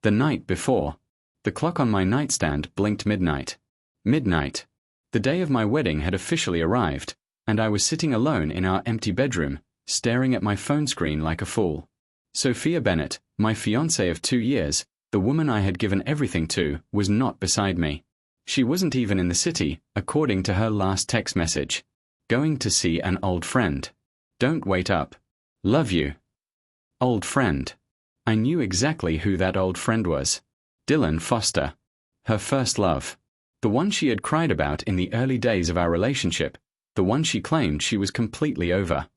The night before. The clock on my nightstand blinked midnight. Midnight. The day of my wedding had officially arrived, and I was sitting alone in our empty bedroom, staring at my phone screen like a fool. Sophia Bennett, my fiancée of 2 years, the woman I had given everything to, was not beside me. She wasn't even in the city, according to her last text message. Going to see an old friend. Don't wait up. Love you. Old friend. I knew exactly who that old friend was. Dylan Foster. Her first love. The one she had cried about in the early days of our relationship. The one she claimed she was completely over.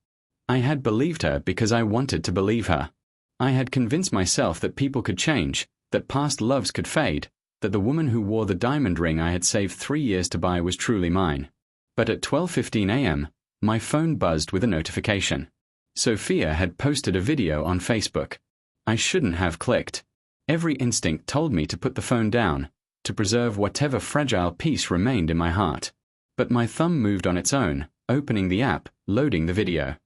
I had believed her because I wanted to believe her. I had convinced myself that people could change, that past loves could fade, that the woman who wore the diamond ring I had saved 3 years to buy was truly mine. But at 12:15 a.m., my phone buzzed with a notification. Sophia had posted a video on Facebook. I shouldn't have clicked. Every instinct told me to put the phone down, to preserve whatever fragile peace remained in my heart. But my thumb moved on its own, opening the app, loading the video.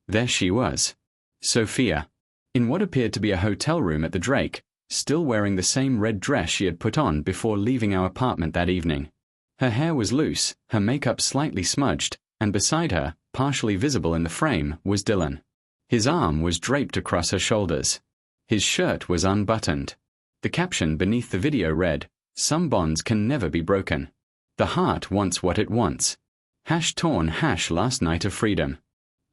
There she was. Sophia. In what appeared to be a hotel room at the Drake, still wearing the same red dress she had put on before leaving our apartment that evening. Her hair was loose, her makeup slightly smudged, and beside her, partially visible in the frame, was Dylan. His arm was draped across her shoulders. His shirt was unbuttoned. The caption beneath the video read, "Some bonds can never be broken. The heart wants what it wants. #torn #last night of freedom."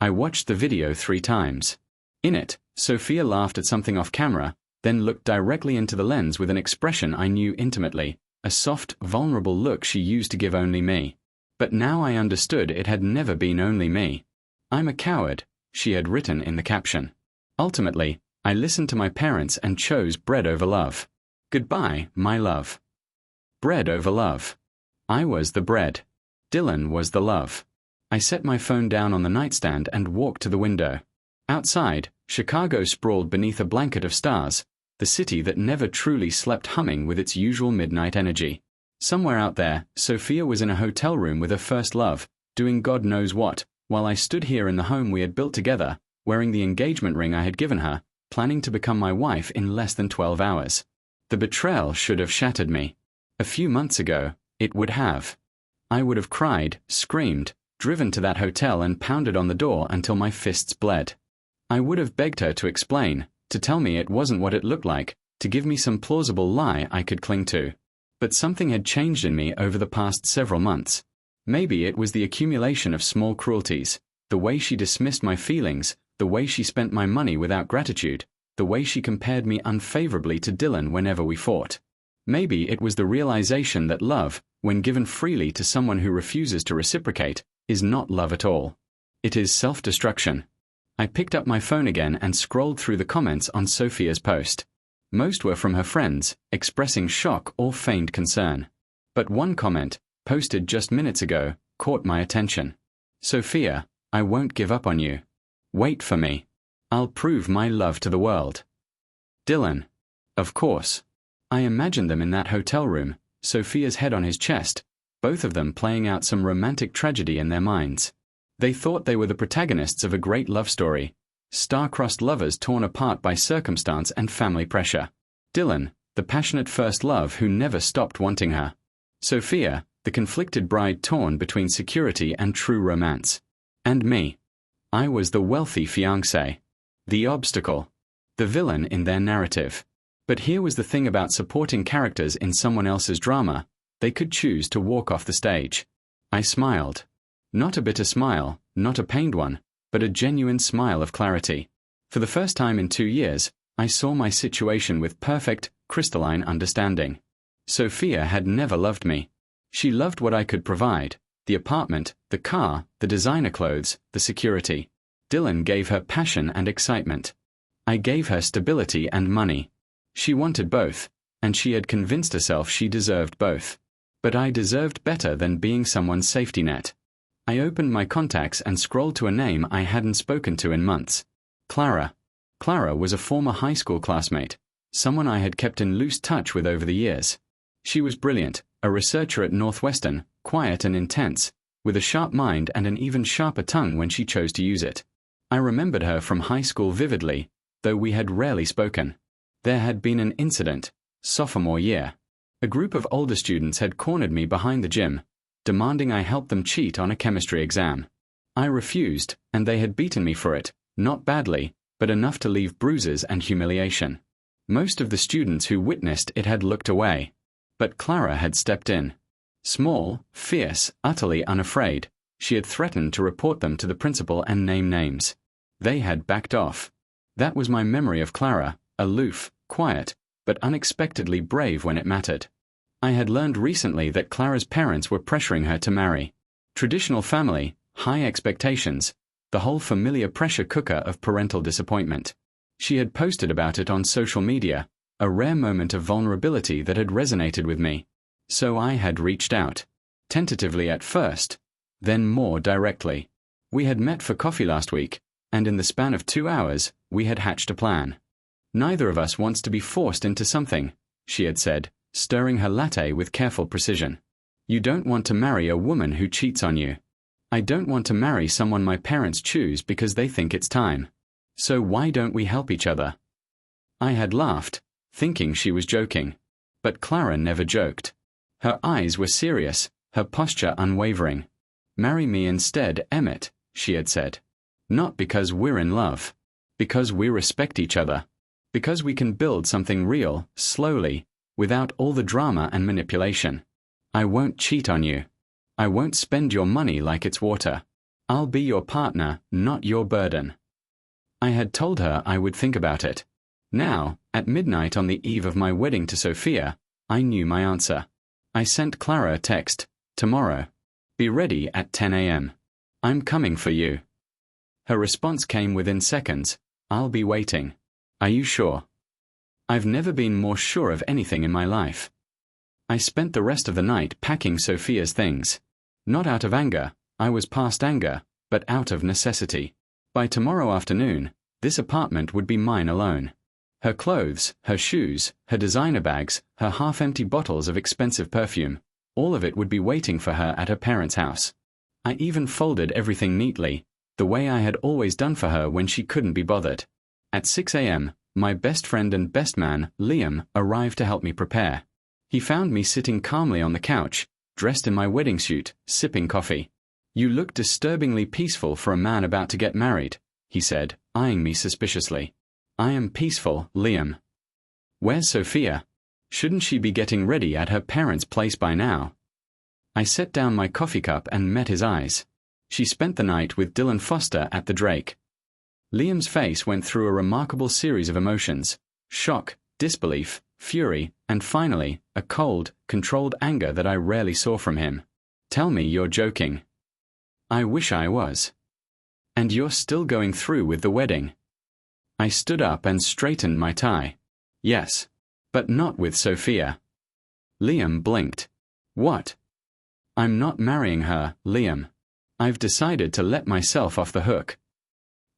I watched the video 3 times. In it, Sophia laughed at something off camera, then looked directly into the lens with an expression I knew intimately, a soft, vulnerable look she used to give only me. But now I understood it had never been only me. "I'm a coward," she had written in the caption. Ultimately, I listened to my parents and chose bread over love. Goodbye, my love. Bread over love. I was the bread. Dylan was the love. I set my phone down on the nightstand and walked to the window. Outside, Chicago sprawled beneath a blanket of stars, the city that never truly slept humming with its usual midnight energy. Somewhere out there, Sophia was in a hotel room with her first love, doing God knows what, while I stood here in the home we had built together, wearing the engagement ring I had given her, planning to become my wife in less than 12 hours. The betrayal should have shattered me. A few months ago, it would have. I would have cried, screamed, driven to that hotel and pounded on the door until my fists bled. I would have begged her to explain, to tell me it wasn't what it looked like, to give me some plausible lie I could cling to. But something had changed in me over the past several months. Maybe it was the accumulation of small cruelties, the way she dismissed my feelings, the way she spent my money without gratitude, the way she compared me unfavorably to Dylan whenever we fought. Maybe it was the realization that love, when given freely to someone who refuses to reciprocate, is not love at all. It is self-destruction. I picked up my phone again and scrolled through the comments on Sophia's post. Most were from her friends, expressing shock or feigned concern. But one comment, posted just minutes ago, caught my attention. "Sophia, I won't give up on you. Wait for me. I'll prove my love to the world." Dylan. Of course. I imagined them in that hotel room, Sophia's head on his chest, both of them playing out some romantic tragedy in their minds. They thought they were the protagonists of a great love story, star-crossed lovers torn apart by circumstance and family pressure. Dylan, the passionate first love who never stopped wanting her. Sophia, the conflicted bride torn between security and true romance. And me. I was the wealthy fiancé. The obstacle. The villain in their narrative. But here was the thing about supporting characters in someone else's drama. They could choose to walk off the stage. I smiled. Not a bitter smile, not a pained one, but a genuine smile of clarity. For the first time in 2 years, I saw my situation with perfect, crystalline understanding. Sophia had never loved me. She loved what I could provide, the apartment, the car, the designer clothes, the security. Dylan gave her passion and excitement. I gave her stability and money. She wanted both, and she had convinced herself she deserved both. But I deserved better than being someone's safety net. I opened my contacts and scrolled to a name I hadn't spoken to in months. Clara. Clara was a former high school classmate, someone I had kept in loose touch with over the years. She was brilliant, a researcher at Northwestern, quiet and intense, with a sharp mind and an even sharper tongue when she chose to use it. I remembered her from high school vividly, though we had rarely spoken. There had been an incident, sophomore year. A group of older students had cornered me behind the gym, demanding I help them cheat on a chemistry exam. I refused, and they had beaten me for it, not badly, but enough to leave bruises and humiliation. Most of the students who witnessed it had looked away. But Clara had stepped in. Small, fierce, utterly unafraid, she had threatened to report them to the principal and name names. They had backed off. That was my memory of Clara, aloof, quiet, but unexpectedly brave when it mattered. I had learned recently that Clara's parents were pressuring her to marry. Traditional family, high expectations, the whole familiar pressure cooker of parental disappointment. She had posted about it on social media, a rare moment of vulnerability that had resonated with me. So I had reached out. Tentatively at first, then more directly. We had met for coffee last week, and in the span of 2 hours, we had hatched a plan. Neither of us wants to be forced into something, she had said, stirring her latte with careful precision. You don't want to marry a woman who cheats on you. I don't want to marry someone my parents choose because they think it's time. So why don't we help each other? I had laughed, thinking she was joking. But Clara never joked. Her eyes were serious, her posture unwavering. Marry me instead, Emmett, she had said. Not because we're in love. Because we respect each other. Because we can build something real, slowly, without all the drama and manipulation. I won't cheat on you. I won't spend your money like it's water. I'll be your partner, not your burden. I had told her I would think about it. Now, at midnight on the eve of my wedding to Sophia, I knew my answer. I sent Clara a text, tomorrow. Be ready at 10 a.m. I'm coming for you. Her response came within seconds. I'll be waiting. Are you sure? I've never been more sure of anything in my life. I spent the rest of the night packing Sophia's things. Not out of anger, I was past anger, but out of necessity. By tomorrow afternoon, this apartment would be mine alone. Her clothes, her shoes, her designer bags, her half-empty bottles of expensive perfume, all of it would be waiting for her at her parents' house. I even folded everything neatly, the way I had always done for her when she couldn't be bothered. At 6 a.m., my best friend and best man, Liam, arrived to help me prepare. He found me sitting calmly on the couch, dressed in my wedding suit, sipping coffee. You look disturbingly peaceful for a man about to get married, he said, eyeing me suspiciously. I am peaceful, Liam. Where's Sophia? Shouldn't she be getting ready at her parents' place by now? I set down my coffee cup and met his eyes. She spent the night with Dylan Foster at the Drake. Liam's face went through a remarkable series of emotions: shock, disbelief, fury, and finally, a cold, controlled anger that I rarely saw from him. Tell me you're joking. I wish I was. And you're still going through with the wedding? I stood up and straightened my tie. Yes. But not with Sophia. Liam blinked. What? I'm not marrying her, Liam. I've decided to let myself off the hook.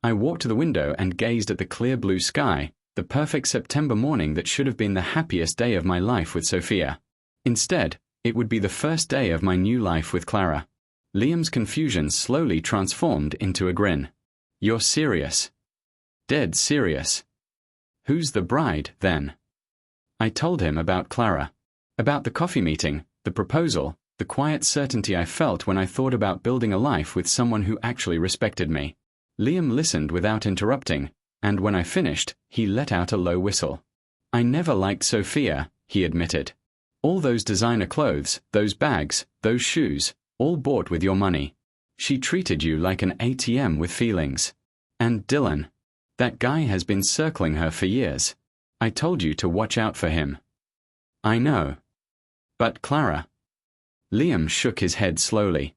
I walked to the window and gazed at the clear blue sky, the perfect September morning that should have been the happiest day of my life with Sophia. Instead, it would be the first day of my new life with Clara. Liam's confusion slowly transformed into a grin. You're serious? Dead serious. Who's the bride, then? I told him about Clara. About the coffee meeting, the proposal, the quiet certainty I felt when I thought about building a life with someone who actually respected me. Liam listened without interrupting, and when I finished, he let out a low whistle. I never liked Sophia, he admitted. All those designer clothes, those bags, those shoes, all bought with your money. She treated you like an ATM with feelings. And Dylan. That guy has been circling her for years. I told you to watch out for him. I know. But Clara. Liam shook his head slowly.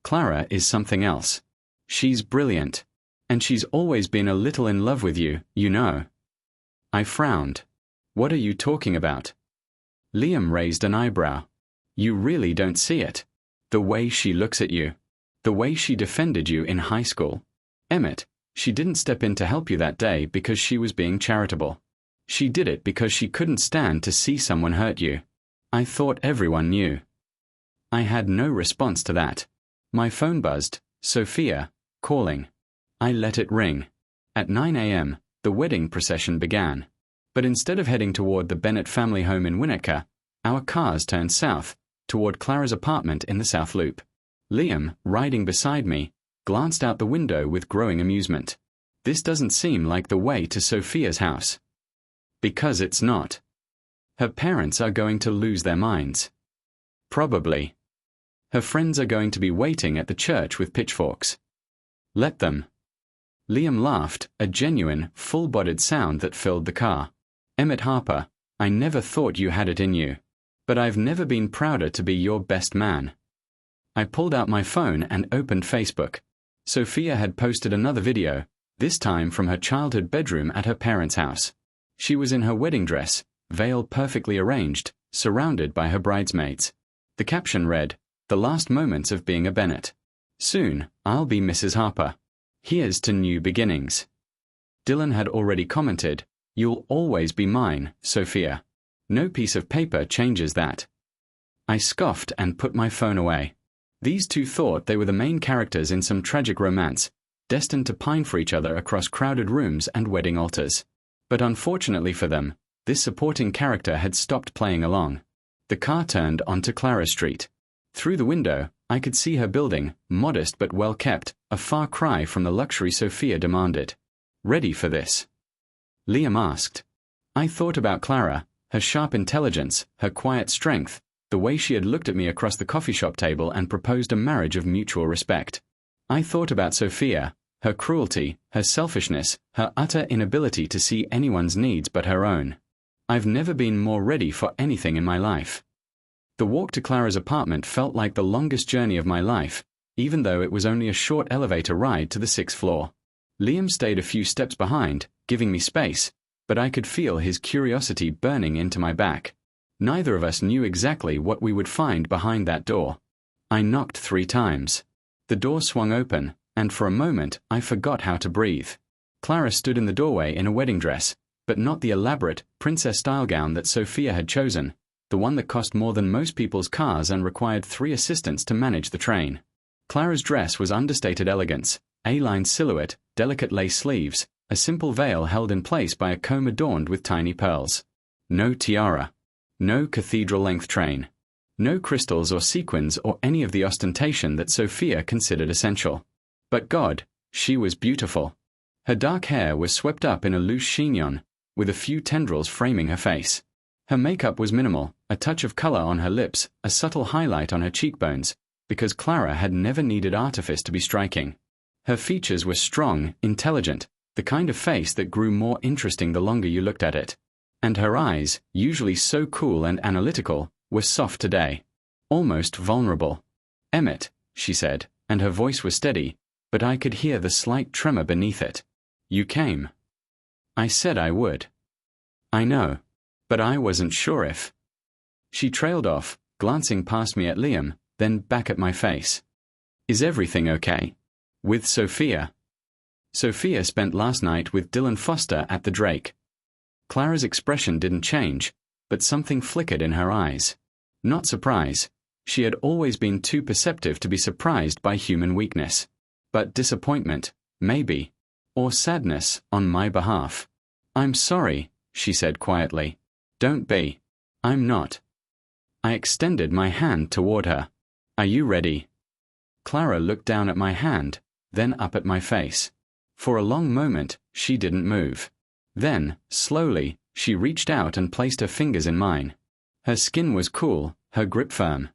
Clara is something else. She's brilliant. And she's always been a little in love with you, you know. I frowned. What are you talking about? Liam raised an eyebrow. You really don't see it. The way she looks at you. The way she defended you in high school. Emmett, she didn't step in to help you that day because she was being charitable. She did it because she couldn't stand to see someone hurt you. I thought everyone knew. I had no response to that. My phone buzzed. Sophia, calling. I let it ring. At 9 a.m., the wedding procession began. But instead of heading toward the Bennett family home in Winnetka, our cars turned south, toward Clara's apartment in the South Loop. Liam, riding beside me, glanced out the window with growing amusement. This doesn't seem like the way to Sophia's house. Because it's not. Her parents are going to lose their minds. Probably. Her friends are going to be waiting at the church with pitchforks. Let them. Liam laughed, a genuine, full-bodied sound that filled the car. Emmett Harper, I never thought you had it in you. But I've never been prouder to be your best man. I pulled out my phone and opened Facebook. Sophia had posted another video, this time from her childhood bedroom at her parents' house. She was in her wedding dress, veil perfectly arranged, surrounded by her bridesmaids. The caption read, "The last moments of being a Bennett. Soon, I'll be Mrs. Harper. Here's to new beginnings." Dylan had already commented, "You'll always be mine, Sophia. No piece of paper changes that." I scoffed and put my phone away. These two thought they were the main characters in some tragic romance, destined to pine for each other across crowded rooms and wedding altars. But unfortunately for them, this supporting character had stopped playing along. The car turned onto Clara Street. Through the window, I could see her building, modest but well-kept, a far cry from the luxury Sophia demanded. "Ready for this?" Liam asked. I thought about Clara, her sharp intelligence, her quiet strength, the way she had looked at me across the coffee shop table and proposed a marriage of mutual respect. I thought about Sophia, her cruelty, her selfishness, her utter inability to see anyone's needs but her own. I've never been more ready for anything in my life. The walk to Clara's apartment felt like the longest journey of my life, even though it was only a short elevator ride to the 6th floor. Liam stayed a few steps behind, giving me space, but I could feel his curiosity burning into my back. Neither of us knew exactly what we would find behind that door. I knocked 3 times. The door swung open, and for a moment I forgot how to breathe. Clara stood in the doorway in a wedding dress, but not the elaborate, princess-style gown that Sophia had chosen, the one that cost more than most people's cars and required 3 assistants to manage the train. Clara's dress was understated elegance, A-line silhouette, delicate lace sleeves, a simple veil held in place by a comb adorned with tiny pearls. No tiara. No cathedral-length train. No crystals or sequins or any of the ostentation that Sophia considered essential. But God, she was beautiful. Her dark hair was swept up in a loose chignon, with a few tendrils framing her face. Her makeup was minimal, a touch of color on her lips, a subtle highlight on her cheekbones, because Clara had never needed artifice to be striking. Her features were strong, intelligent, the kind of face that grew more interesting the longer you looked at it. And her eyes, usually so cool and analytical, were soft today. Almost vulnerable. "Emmett," she said, and her voice was steady, but I could hear the slight tremor beneath it. "You came." I said I would. "I know. But I wasn't sure if." She trailed off, glancing past me at Liam, then back at my face. "Is everything okay? With Sophia?" Sophia spent last night with Dylan Foster at the Drake. Clara's expression didn't change, but something flickered in her eyes. Not surprise. She had always been too perceptive to be surprised by human weakness. But disappointment, maybe. Or sadness, on my behalf. "I'm sorry," she said quietly. "Don't be. I'm not." I extended my hand toward her. "Are you ready?" Clara looked down at my hand, then up at my face. For a long moment, she didn't move. Then, slowly, she reached out and placed her fingers in mine. Her skin was cool, her grip firm.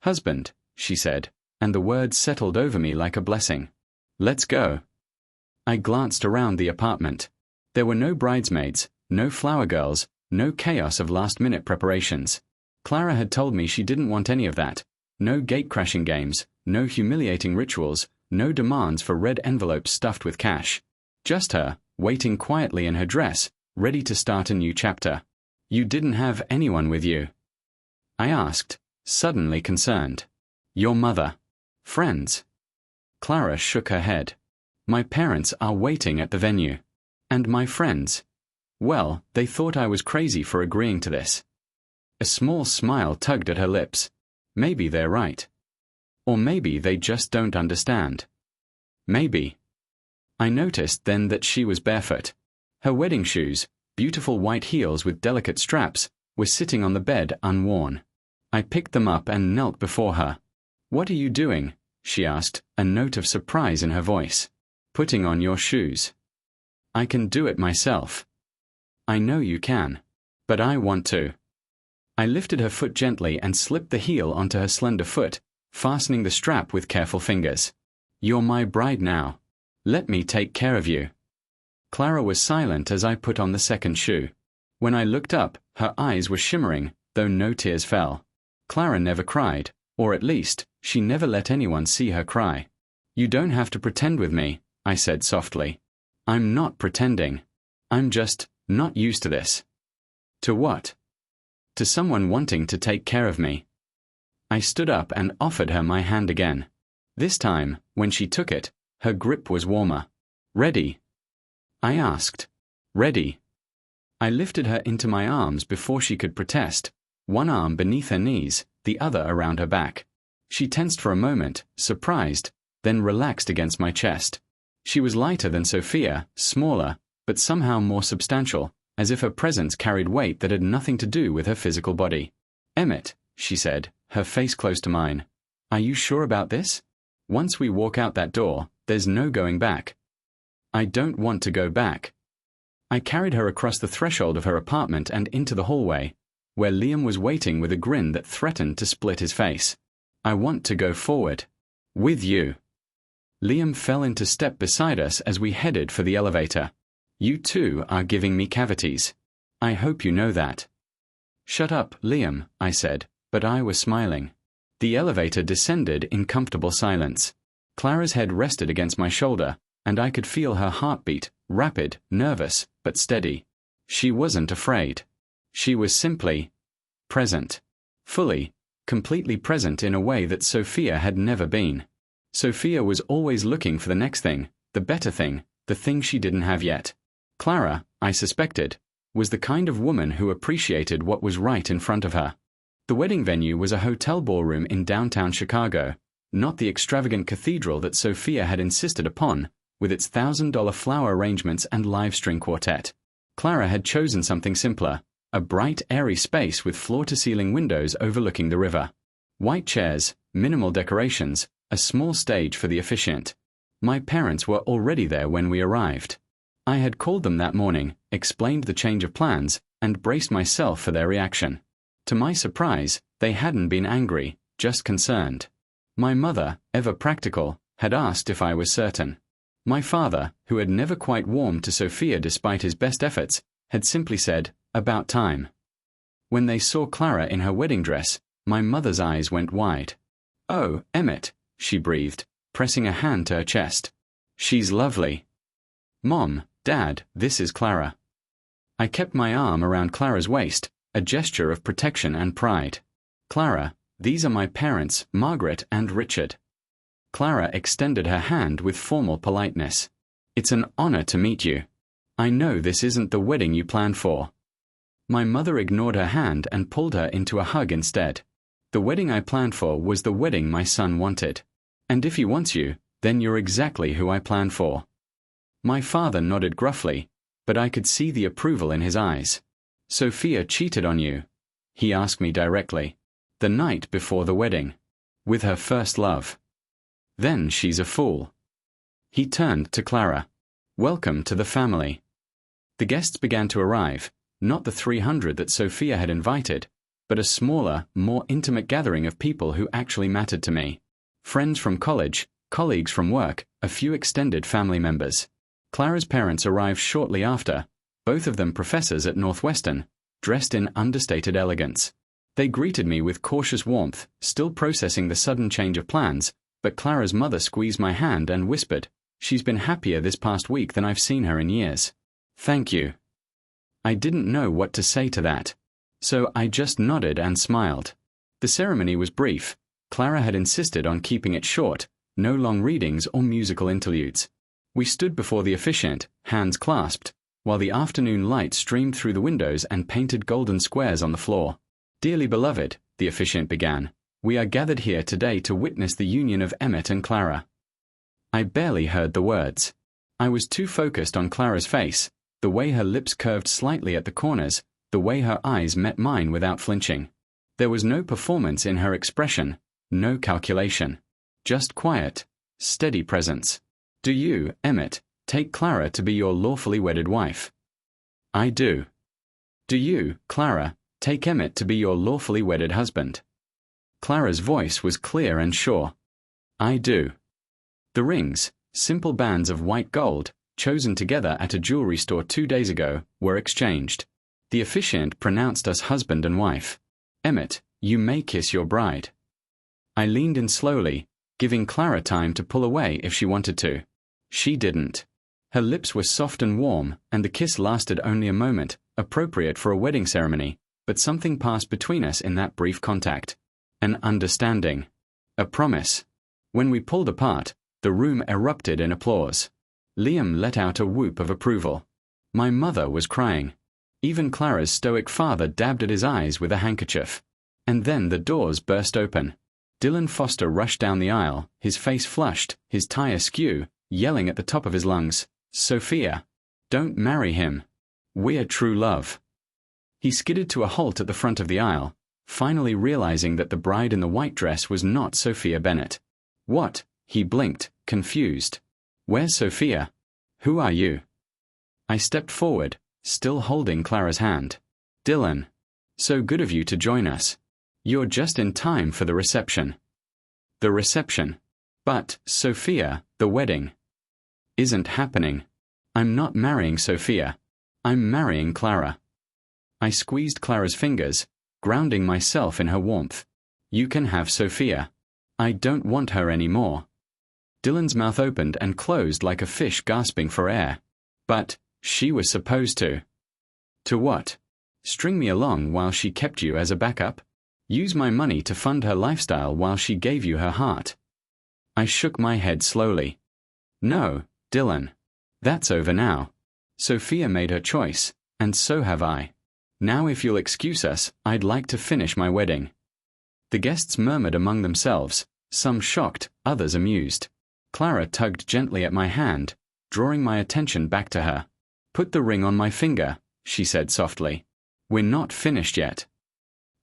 "Husband," she said, and the words settled over me like a blessing. "Let's go." I glanced around the apartment. There were no bridesmaids, no flower girls, no chaos of last-minute preparations. Clara had told me she didn't want any of that. No gate-crashing games, no humiliating rituals, no demands for red envelopes stuffed with cash. Just her, waiting quietly in her dress, ready to start a new chapter. "You didn't have anyone with you?" I asked, suddenly concerned. "Your mother? Friends?" Clara shook her head. "My parents are waiting at the venue. And my friends? Well, they thought I was crazy for agreeing to this." A small smile tugged at her lips. Maybe they're right. Or maybe they just don't understand. Maybe. I noticed then that she was barefoot. Her wedding shoes, beautiful white heels with delicate straps, were sitting on the bed unworn. I picked them up and knelt before her. "What are you doing?" she asked, a note of surprise in her voice. "Putting on your shoes." "I can do it myself." "I know you can. But I want to." I lifted her foot gently and slipped the heel onto her slender foot, fastening the strap with careful fingers. "You're my bride now. Let me take care of you." Clara was silent as I put on the second shoe. When I looked up, her eyes were shimmering, though no tears fell. Clara never cried, or at least, she never let anyone see her cry. "You don't have to pretend with me," I said softly. "I'm not pretending. I'm just not used to this." "To what?" "To someone wanting to take care of me." I stood up and offered her my hand again. This time, when she took it, her grip was warmer. "Ready?" I asked. "Ready." I lifted her into my arms before she could protest, one arm beneath her knees, the other around her back. She tensed for a moment, surprised, then relaxed against my chest. She was lighter than Sophia, smaller, but somehow more substantial, as if her presence carried weight that had nothing to do with her physical body. "Emmett," she said, her face close to mine, "are you sure about this? Once we walk out that door, there's no going back." "I don't want to go back." I carried her across the threshold of her apartment and into the hallway, where Liam was waiting with a grin that threatened to split his face. "I want to go forward. With you." Liam fell into step beside us as we headed for the elevator. "You too are giving me cavities. I hope you know that." "Shut up, Liam," I said, but I was smiling. The elevator descended in comfortable silence. Clara's head rested against my shoulder, and I could feel her heartbeat, rapid, nervous, but steady. She wasn't afraid. She was simply present. Fully, completely present in a way that Sophia had never been. Sophia was always looking for the next thing, the better thing, the thing she didn't have yet. Clara, I suspected, was the kind of woman who appreciated what was right in front of her. The wedding venue was a hotel ballroom in downtown Chicago, not the extravagant cathedral that Sophia had insisted upon, with its $1,000 flower arrangements and live string quartet. Clara had chosen something simpler, a bright, airy space with floor-to-ceiling windows overlooking the river. White chairs, minimal decorations, a small stage for the officiant. My parents were already there when we arrived. I had called them that morning, explained the change of plans, and braced myself for their reaction. To my surprise, they hadn't been angry, just concerned. My mother, ever practical, had asked if I was certain. My father, who had never quite warmed to Sophia despite his best efforts, had simply said, "About time." When they saw Clara in her wedding dress, my mother's eyes went wide. "Oh, Emmett," she breathed, pressing a hand to her chest. "She's lovely." "Mom, Dad, this is Clara." I kept my arm around Clara's waist, a gesture of protection and pride. "Clara, these are my parents, Margaret and Richard." Clara extended her hand with formal politeness. "It's an honor to meet you. I know this isn't the wedding you planned for." My mother ignored her hand and pulled her into a hug instead. "The wedding I planned for was the wedding my son wanted. And if he wants you, then you're exactly who I planned for." My father nodded gruffly, but I could see the approval in his eyes. "Sophia cheated on you?" he asked me directly. "The night before the wedding. With her first love. Then she's a fool." He turned to Clara. "Welcome to the family." The guests began to arrive, not the 300 that Sophia had invited, but a smaller, more intimate gathering of people who actually mattered to me. Friends from college, colleagues from work, a few extended family members. Clara's parents arrived shortly after, both of them professors at Northwestern, dressed in understated elegance. They greeted me with cautious warmth, still processing the sudden change of plans, but Clara's mother squeezed my hand and whispered, "She's been happier this past week than I've seen her in years." "Thank you." I didn't know what to say to that, so I just nodded and smiled. The ceremony was brief. Clara had insisted on keeping it short, no long readings or musical interludes. We stood before the officiant, hands clasped, while the afternoon light streamed through the windows and painted golden squares on the floor. "Dearly beloved," the officiant began, "we are gathered here today to witness the union of Emmett and Clara." I barely heard the words. I was too focused on Clara's face, The way her lips curved slightly at the corners, the way her eyes met mine without flinching. There was no performance in her expression, no calculation. Just quiet, steady presence. Do you, Emmett, take Clara to be your lawfully wedded wife? I do. Do you, Clara, take Emmett to be your lawfully wedded husband? Clara's voice was clear and sure. I do. The rings, simple bands of white gold, chosen together at a jewelry store 2 days ago, were exchanged. The officiant pronounced us husband and wife. Emmett, you may kiss your bride. I leaned in slowly, giving Clara time to pull away if she wanted to. She didn't. Her lips were soft and warm, and the kiss lasted only a moment, appropriate for a wedding ceremony, but something passed between us in that brief contact. An understanding. A promise. When we pulled apart, the room erupted in applause. Liam let out a whoop of approval. My mother was crying. Even Clara's stoic father dabbed at his eyes with a handkerchief. And then the doors burst open. Dylan Foster rushed down the aisle, his face flushed, his tie askew, yelling at the top of his lungs, "Sophia! Don't marry him. We're true love." He skidded to a halt at the front of the aisle, finally realizing that the bride in the white dress was not Sophia Bennett. What? He blinked, confused. Where's Sophia? Who are you? I stepped forward, still holding Clara's hand. Dylan. So good of you to join us. You're just in time for the reception. The reception. But, Sophia, the wedding isn't happening. I'm not marrying Sophia. I'm marrying Clara. I squeezed Clara's fingers, grounding myself in her warmth. You can have Sophia. I don't want her anymore. Dylan's mouth opened and closed like a fish gasping for air. But, she was supposed to. To what? String me along while she kept you as a backup? Use my money to fund her lifestyle while she gave you her heart? I shook my head slowly. No, Dylan. That's over now. Sophia made her choice, and so have I. Now if you'll excuse us, I'd like to finish my wedding. The guests murmured among themselves, some shocked, others amused. Clara tugged gently at my hand, drawing my attention back to her. Put the ring on my finger, she said softly. We're not finished yet.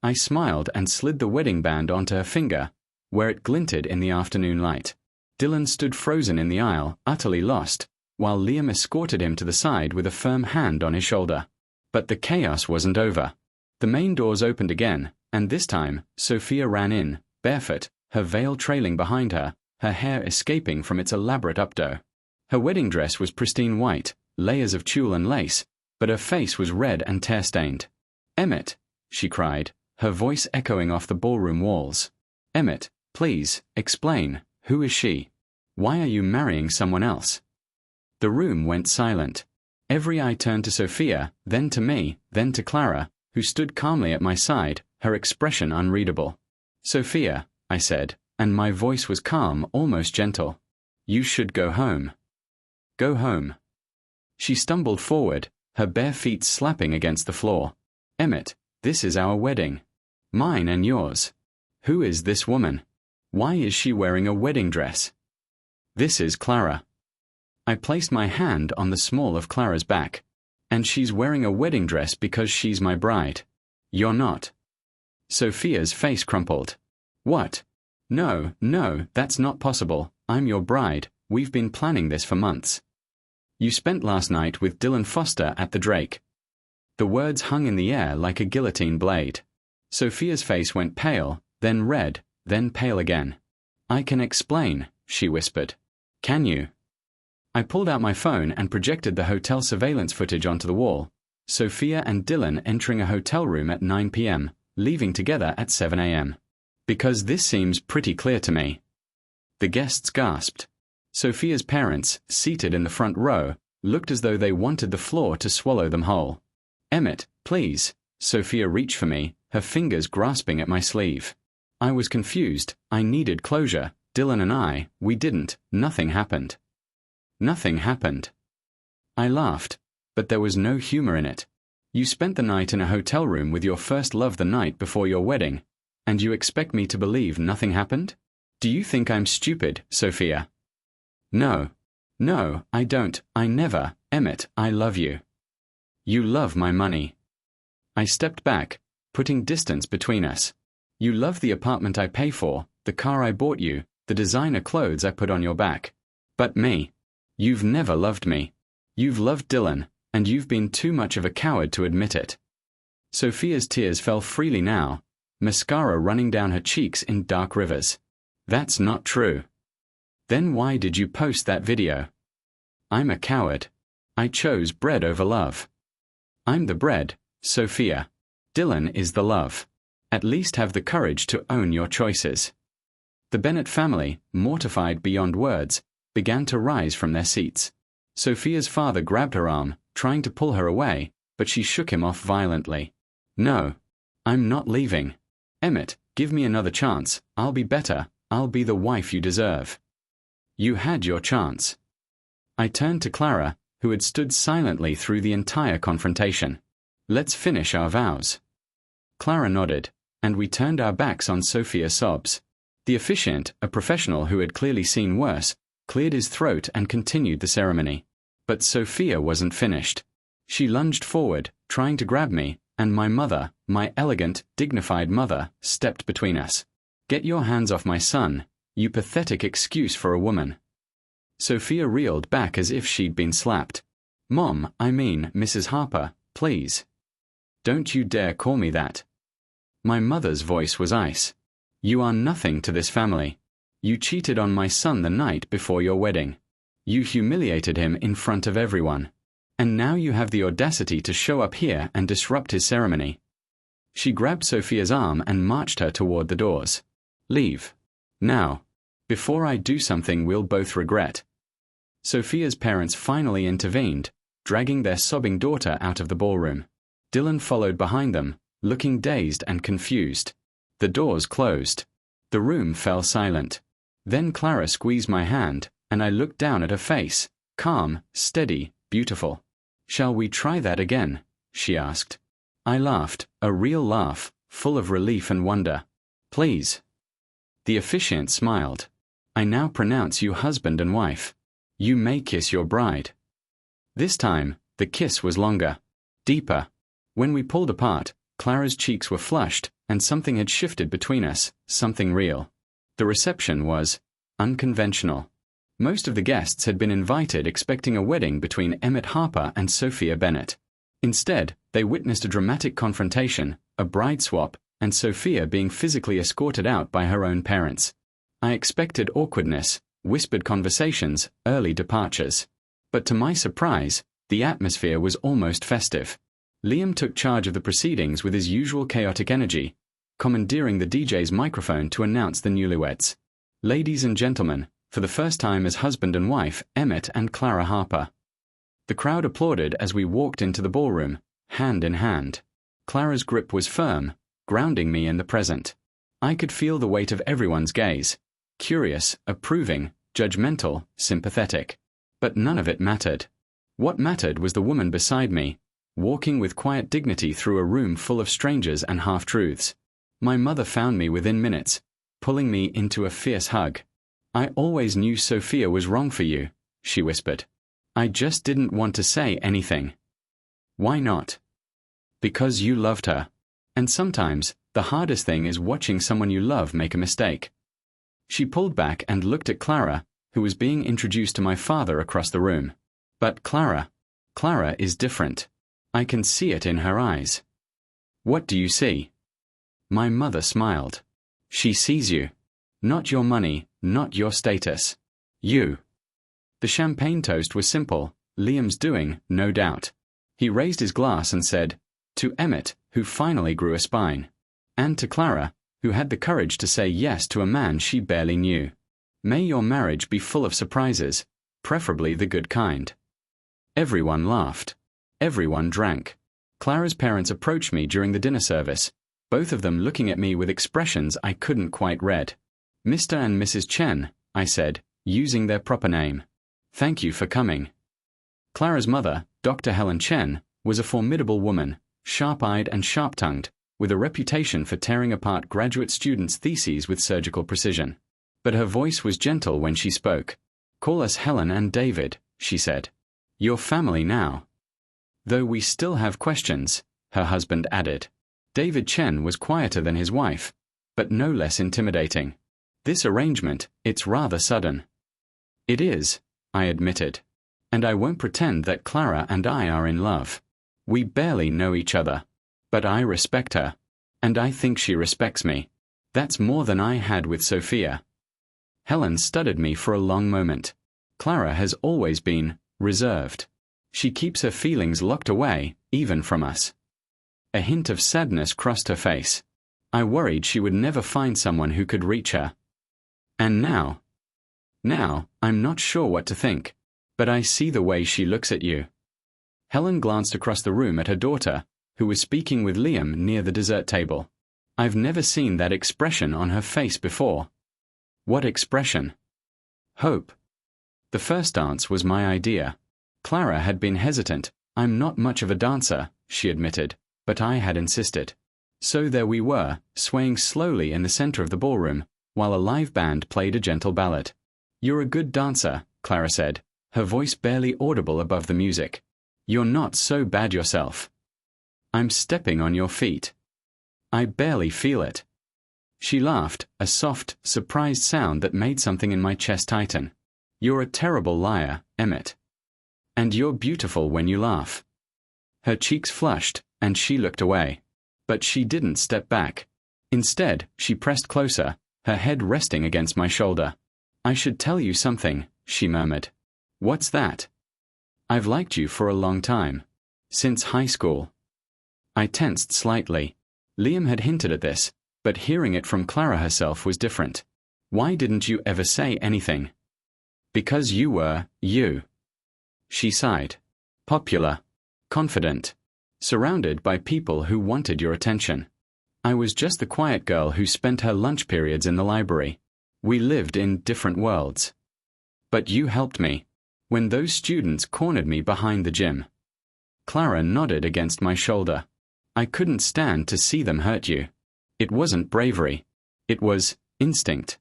I smiled and slid the wedding band onto her finger, where it glinted in the afternoon light. Dylan stood frozen in the aisle, utterly lost, while Liam escorted him to the side with a firm hand on his shoulder. But the chaos wasn't over. The main doors opened again, and this time, Sophia ran in, barefoot, her veil trailing behind her, her hair escaping from its elaborate updo. Her wedding dress was pristine white, layers of tulle and lace, but her face was red and tear-stained. Emmett, she cried, her voice echoing off the ballroom walls. Emmett, please, explain, who is she? Why are you marrying someone else? The room went silent. Every eye turned to Sophia, then to me, then to Clara, who stood calmly at my side, her expression unreadable. Sophia, I said, and my voice was calm, almost gentle. You should go home. Go home. She stumbled forward, her bare feet slapping against the floor. Emmett, this is our wedding. Mine and yours. Who is this woman? Why is she wearing a wedding dress? This is Clara. I placed my hand on the small of Clara's back. And she's wearing a wedding dress because she's my bride. You're not. Sophia's face crumpled. What? No, that's not possible. I'm your bride. We've been planning this for months. You spent last night with Dylan Foster at the Drake. The words hung in the air like a guillotine blade. Sophia's face went pale, then red, then pale again. I can explain, she whispered. Can you? I pulled out my phone and projected the hotel surveillance footage onto the wall. Sophia and Dylan entering a hotel room at 9 p.m., leaving together at 7 a.m. Because this seems pretty clear to me. The guests gasped. Sophia's parents, seated in the front row, looked as though they wanted the floor to swallow them whole. Emmett, please. Sophia reached for me, her fingers grasping at my sleeve. I was confused. I needed closure. Dylan and I, we didn't. Nothing happened. Nothing happened. I laughed, but there was no humor in it. You spent the night in a hotel room with your first love the night before your wedding, and you expect me to believe nothing happened? Do you think I'm stupid, Sophia? No, I don't. I never. Emmett, I love you. You love my money. I stepped back, putting distance between us. You love the apartment I pay for, the car I bought you, the designer clothes I put on your back. But me. You've never loved me. You've loved Dylan, and you've been too much of a coward to admit it. Sophia's tears fell freely now, mascara running down her cheeks in dark rivers. That's not true. Then why did you post that video? I'm a coward. I chose bread over love. I'm the bread, Sophia. Dylan is the love. At least have the courage to own your choices. The Bennett family, mortified beyond words, began to rise from their seats. Sophia's father grabbed her arm, trying to pull her away, but she shook him off violently. No. I'm not leaving. Emmett, give me another chance. I'll be better. I'll be the wife you deserve. You had your chance. I turned to Clara, who had stood silently through the entire confrontation. Let's finish our vows. Clara nodded, and we turned our backs on Sophia's sobs. The officiant, a professional who had clearly seen worse, cleared his throat and continued the ceremony. But Sophia wasn't finished. She lunged forward, trying to grab me, and my mother, my elegant, dignified mother, stepped between us. Get your hands off my son, you pathetic excuse for a woman. Sophia reeled back as if she'd been slapped. Mom, I mean, Mrs. Harper, please. Don't you dare call me that. My mother's voice was ice. You are nothing to this family. You cheated on my son the night before your wedding. You humiliated him in front of everyone. And now you have the audacity to show up here and disrupt his ceremony. She grabbed Sophia's arm and marched her toward the doors. Leave. Now. Before I do something we'll both regret. Sophia's parents finally intervened, dragging their sobbing daughter out of the ballroom. Dylan followed behind them, looking dazed and confused. The doors closed. The room fell silent. Then Clara squeezed my hand, and I looked down at her face, calm, steady, beautiful. Shall we try that again? She asked. I laughed, a real laugh, full of relief and wonder. Please. The officiant smiled. I now pronounce you husband and wife. You may kiss your bride. This time, the kiss was longer, deeper. When we pulled apart, Clara's cheeks were flushed, and something had shifted between us, something real. The reception was unconventional. Most of the guests had been invited expecting a wedding between Emmett Harper and Sophia Bennett. Instead, they witnessed a dramatic confrontation, a bride swap, and Sophia being physically escorted out by her own parents. I expected awkwardness, whispered conversations, early departures. But to my surprise, the atmosphere was almost festive. Liam took charge of the proceedings with his usual chaotic energy, commandeering the DJ's microphone to announce the newlyweds. Ladies and gentlemen, for the first time as husband and wife, Emmett and Clara Harper. The crowd applauded as we walked into the ballroom, hand in hand. Clara's grip was firm, grounding me in the present. I could feel the weight of everyone's gaze. Curious, approving, judgmental, sympathetic. But none of it mattered. What mattered was the woman beside me, walking with quiet dignity through a room full of strangers and half-truths. My mother found me within minutes, pulling me into a fierce hug. I always knew Sophia was wrong for you, she whispered. I just didn't want to say anything. Why not? Because you loved her. And sometimes, the hardest thing is watching someone you love make a mistake. She pulled back and looked at Clara, who was being introduced to my father across the room. But Clara is different. I can see it in her eyes. What do you see? My mother smiled. She sees you. Not your money, not your status. You. The champagne toast was simple, Liam's doing, no doubt. He raised his glass and said, to Emmett, who finally grew a spine. And to Clara, who had the courage to say yes to a man she barely knew. May your marriage be full of surprises, preferably the good kind. Everyone laughed. Everyone drank. Clara's parents approached me during the dinner service, both of them looking at me with expressions I couldn't quite read. Mr. and Mrs. Chen, I said, using their proper name. Thank you for coming. Clara's mother, Dr. Helen Chen, was a formidable woman, sharp-eyed and sharp-tongued, with a reputation for tearing apart graduate students' theses with surgical precision. But her voice was gentle when she spoke. Call us Helen and David, she said. Your family now. Though we still have questions, her husband added. David Chen was quieter than his wife, but no less intimidating. This arrangement, it's rather sudden. It is, I admitted. And I won't pretend that Clara and I are in love. We barely know each other. But I respect her. And I think she respects me. That's more than I had with Sophia. Helen studied me for a long moment. Clara has always been reserved. She keeps her feelings locked away, even from us. A hint of sadness crossed her face. I worried she would never find someone who could reach her. And now, I'm not sure what to think, but I see the way she looks at you. Helen glanced across the room at her daughter, who was speaking with Liam near the dessert table. I've never seen that expression on her face before. What expression? Hope. The first dance was my idea. Clara had been hesitant. I'm not much of a dancer, she admitted, but I had insisted. So there we were, swaying slowly in the center of the ballroom, while a live band played a gentle ballad. You're a good dancer, Clara said, her voice barely audible above the music. You're not so bad yourself. I'm stepping on your feet. I barely feel it. She laughed, a soft, surprised sound that made something in my chest tighten. You're a terrible liar, Emmett. And you're beautiful when you laugh. Her cheeks flushed, and she looked away. But she didn't step back. Instead, she pressed closer, her head resting against my shoulder. I should tell you something, she murmured. What's that? I've liked you for a long time. Since high school. I tensed slightly. Liam had hinted at this, but hearing it from Clara herself was different. Why didn't you ever say anything? Because you were, you. She sighed. Popular. Confident. Surrounded by people who wanted your attention. I was just the quiet girl who spent her lunch periods in the library. We lived in different worlds. But you helped me. When those students cornered me behind the gym. Clara nodded against my shoulder. I couldn't stand to see them hurt you. It wasn't bravery. It was instinct.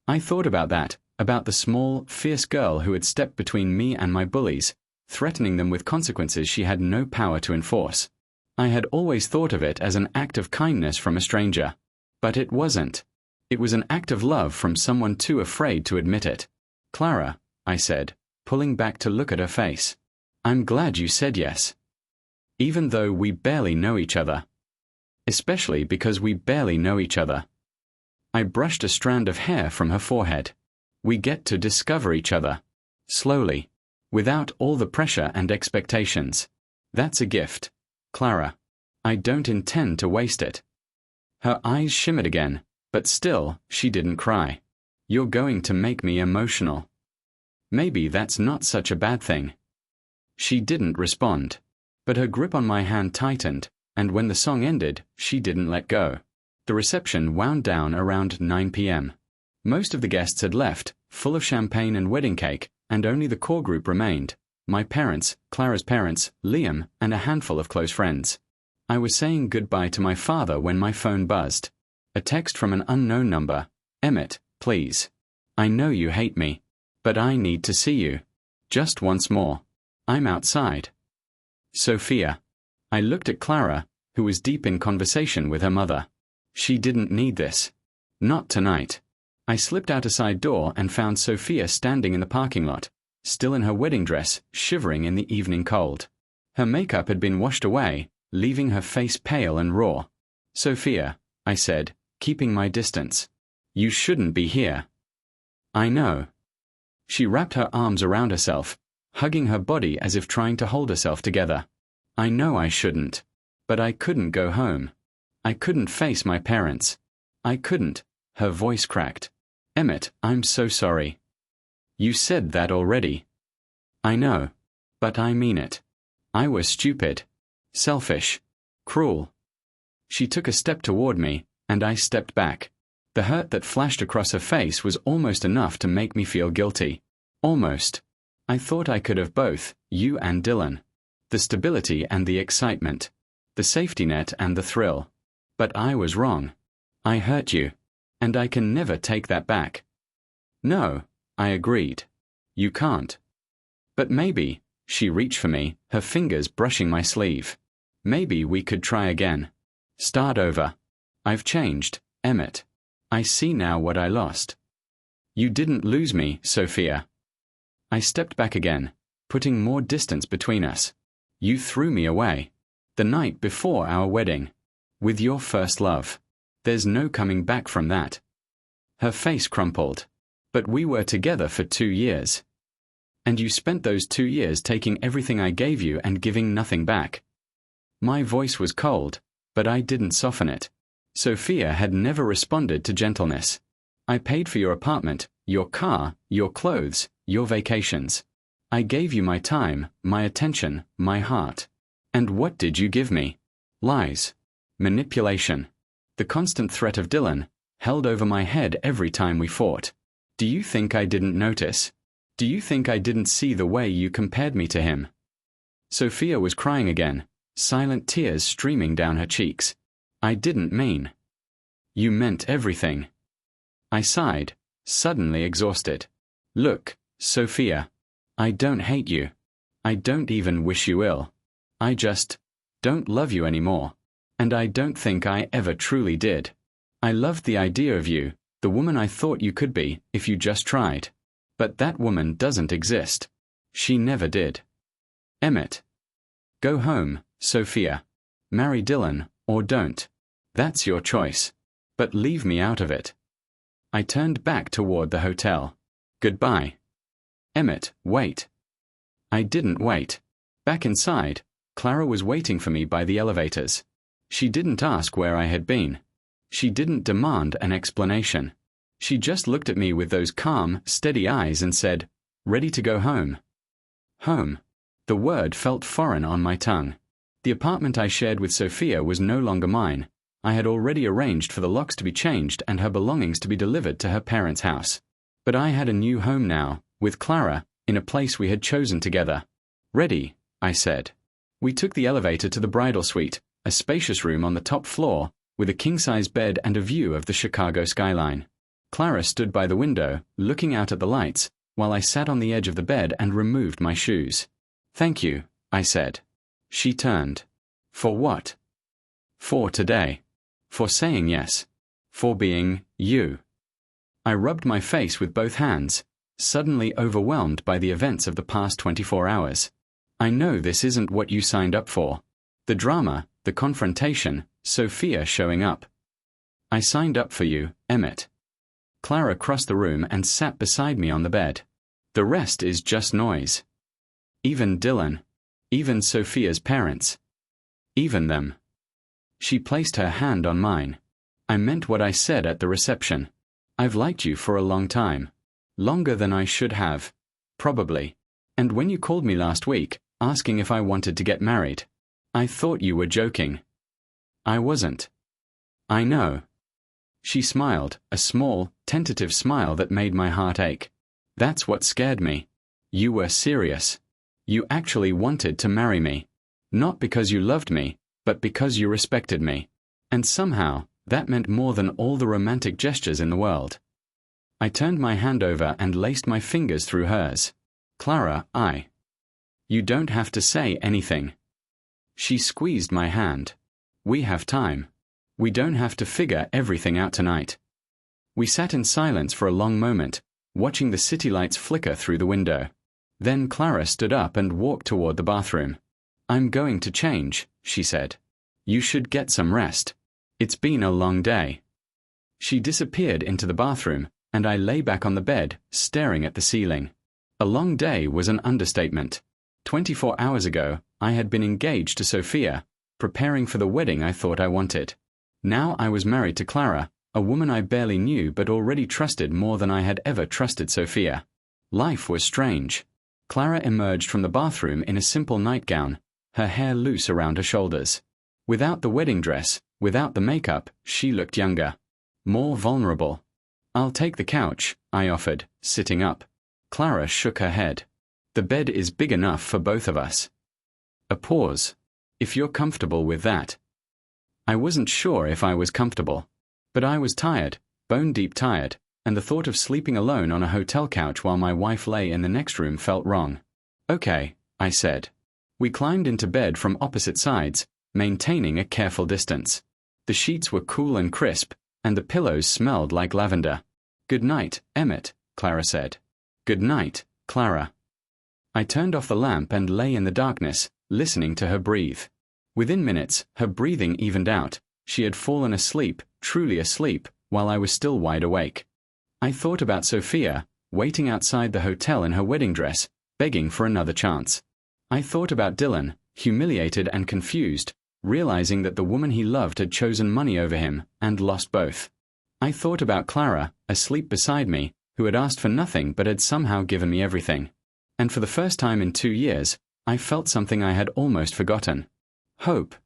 I thought about that, about the small, fierce girl who had stepped between me and my bullies, threatening them with consequences she had no power to enforce. I had always thought of it as an act of kindness from a stranger. But it wasn't. It was an act of love from someone too afraid to admit it. Clara, I said, pulling back to look at her face. I'm glad you said yes. Even though we barely know each other. Especially because we barely know each other. I brushed a strand of hair from her forehead. We get to discover each other. Slowly. Without all the pressure and expectations. That's a gift. Clara. I don't intend to waste it. Her eyes shimmered again, but still, she didn't cry. You're going to make me emotional. Maybe that's not such a bad thing. She didn't respond. But her grip on my hand tightened, and when the song ended, she didn't let go. The reception wound down around 9 p.m. Most of the guests had left, full of champagne and wedding cake, and only the core group remained. My parents, Clara's parents, Liam, and a handful of close friends. I was saying goodbye to my father when my phone buzzed. A text from an unknown number. Emmett, please. I know you hate me. But I need to see you. Just once more. I'm outside. Sophia. I looked at Clara, who was deep in conversation with her mother. She didn't need this. Not tonight. I slipped out a side door and found Sophia standing in the parking lot, still in her wedding dress, shivering in the evening cold. Her makeup had been washed away, leaving her face pale and raw. Sophia, I said, keeping my distance. You shouldn't be here. I know. She wrapped her arms around herself, hugging her body as if trying to hold herself together. I know I shouldn't. But I couldn't go home. I couldn't face my parents. I couldn't. Her voice cracked. Emmett, I'm so sorry. You said that already. I know. But I mean it. I was stupid. Selfish. Cruel. She took a step toward me, and I stepped back. The hurt that flashed across her face was almost enough to make me feel guilty. Almost. I thought I could have both, you and Dylan. The stability and the excitement. The safety net and the thrill. But I was wrong. I hurt you. And I can never take that back. No, I agreed. You can't. But maybe, She reached for me, her fingers brushing my sleeve. Maybe we could try again. Start over. I've changed, Emmett. I see now what I lost. You didn't lose me, Sophia. I stepped back again, putting more distance between us. You threw me away. The night before our wedding. With your first love. There's no coming back from that. Her face crumpled. But we were together for 2 years. And you spent those 2 years taking everything I gave you and giving nothing back. My voice was cold, but I didn't soften it. Sophia had never responded to gentleness. I paid for your apartment, your car, your clothes, your vacations. I gave you my time, my attention, my heart. And what did you give me? Lies. Manipulation. The constant threat of Dylan held over my head every time we fought. Do you think I didn't notice? Do you think I didn't see the way you compared me to him? Sophia was crying again, silent tears streaming down her cheeks. I didn't mean. You meant everything. I sighed, suddenly exhausted. Look, Sophia. I don't hate you. I don't even wish you ill. I just don't love you anymore. And I don't think I ever truly did. I loved the idea of you, the woman I thought you could be if you just tried. But that woman doesn't exist. She never did. Emmett. Go home, Sophia. Marry Dylan, or don't. That's your choice. But leave me out of it. I turned back toward the hotel. Goodbye. Emmett, wait. I didn't wait. Back inside, Clara was waiting for me by the elevators. She didn't ask where I had been. She didn't demand an explanation. She just looked at me with those calm, steady eyes and said, "Ready to go home?" Home. The word felt foreign on my tongue. The apartment I shared with Sophia was no longer mine. I had already arranged for the locks to be changed and her belongings to be delivered to her parents' house. But I had a new home now, with Clara, in a place we had chosen together. Ready, I said. We took the elevator to the bridal suite, a spacious room on the top floor, with a king-size bed and a view of the Chicago skyline. Clara stood by the window, looking out at the lights, while I sat on the edge of the bed and removed my shoes. Thank you, I said. She turned. For what? For today. For saying yes. For being you. I rubbed my face with both hands, suddenly overwhelmed by the events of the past 24 hours. I know this isn't what you signed up for. The drama, the confrontation, Sophia showing up. I signed up for you, Emmett. Clara crossed the room and sat beside me on the bed. The rest is just noise. Even Dylan. Even Sophia's parents. Even them. She placed her hand on mine. I meant what I said at the reception. I've liked you for a long time. Longer than I should have. Probably. And when you called me last week, asking if I wanted to get married, I thought you were joking. I wasn't. I know. She smiled, a small, tentative smile that made my heart ache. That's what scared me. You were serious. You actually wanted to marry me. Not because you loved me, but because you respected me. And somehow, that meant more than all the romantic gestures in the world. I turned my hand over and laced my fingers through hers. Clara, You don't have to say anything. She squeezed my hand. We have time. We don't have to figure everything out tonight. We sat in silence for a long moment, watching the city lights flicker through the window. Then Clara stood up and walked toward the bathroom. I'm going to change, she said. You should get some rest. It's been a long day. She disappeared into the bathroom, and I lay back on the bed, staring at the ceiling. A long day was an understatement. 24 hours ago, I had been engaged to Sophia, preparing for the wedding I thought I wanted. Now I was married to Clara, a woman I barely knew but already trusted more than I had ever trusted Sophia. Life was strange. Clara emerged from the bathroom in a simple nightgown, her hair loose around her shoulders. Without the wedding dress, without the makeup, she looked younger. More vulnerable. I'll take the couch, I offered, sitting up. Clara shook her head. The bed is big enough for both of us. A pause. If you're comfortable with that. I wasn't sure if I was comfortable. But I was tired, bone-deep tired, and the thought of sleeping alone on a hotel couch while my wife lay in the next room felt wrong. Okay, I said. We climbed into bed from opposite sides, maintaining a careful distance. The sheets were cool and crisp, and the pillows smelled like lavender. "Good night, Emmett," Clara said. "Good night, Clara." I turned off the lamp and lay in the darkness, listening to her breathe. Within minutes, her breathing evened out. She had fallen asleep, truly asleep, while I was still wide awake. I thought about Sophia, waiting outside the hotel in her wedding dress, begging for another chance. I thought about Dylan, humiliated and confused, realizing that the woman he loved had chosen money over him, and lost both. I thought about Clara, asleep beside me, who had asked for nothing but had somehow given me everything. And for the first time in 2 years, I felt something I had almost forgotten. Hope.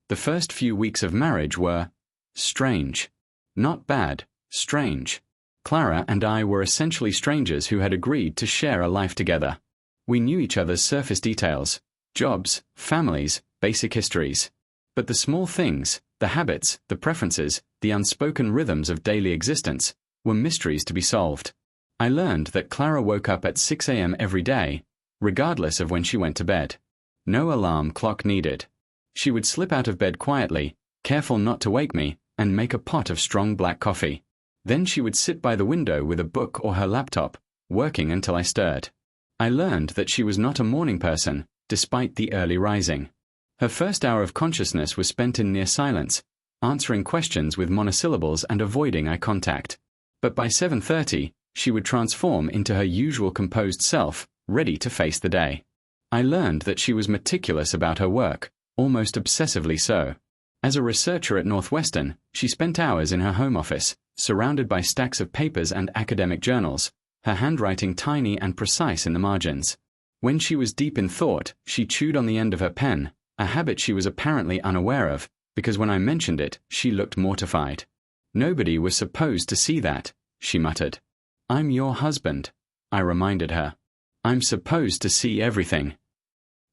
The first few weeks of marriage were strange. Not bad, strange. Clara and I were essentially strangers who had agreed to share a life together. We knew each other's surface details, jobs, families, basic histories. But the small things, the habits, the preferences, the unspoken rhythms of daily existence, were mysteries to be solved. I learned that Clara woke up at 6 a.m. every day, regardless of when she went to bed. No alarm clock needed. She would slip out of bed quietly, careful not to wake me, and make a pot of strong black coffee. Then she would sit by the window with a book or her laptop, working until I stirred. I learned that she was not a morning person, despite the early rising. Her first hour of consciousness was spent in near silence, answering questions with monosyllables and avoiding eye contact. But by 7:30, she would transform into her usual composed self, ready to face the day. I learned that she was meticulous about her work, almost obsessively so. As a researcher at Northwestern, she spent hours in her home office, surrounded by stacks of papers and academic journals, her handwriting tiny and precise in the margins. When she was deep in thought, she chewed on the end of her pen, a habit she was apparently unaware of, because when I mentioned it, she looked mortified. "Nobody was supposed to see that," she muttered. "I'm your husband," I reminded her. "I'm supposed to see everything."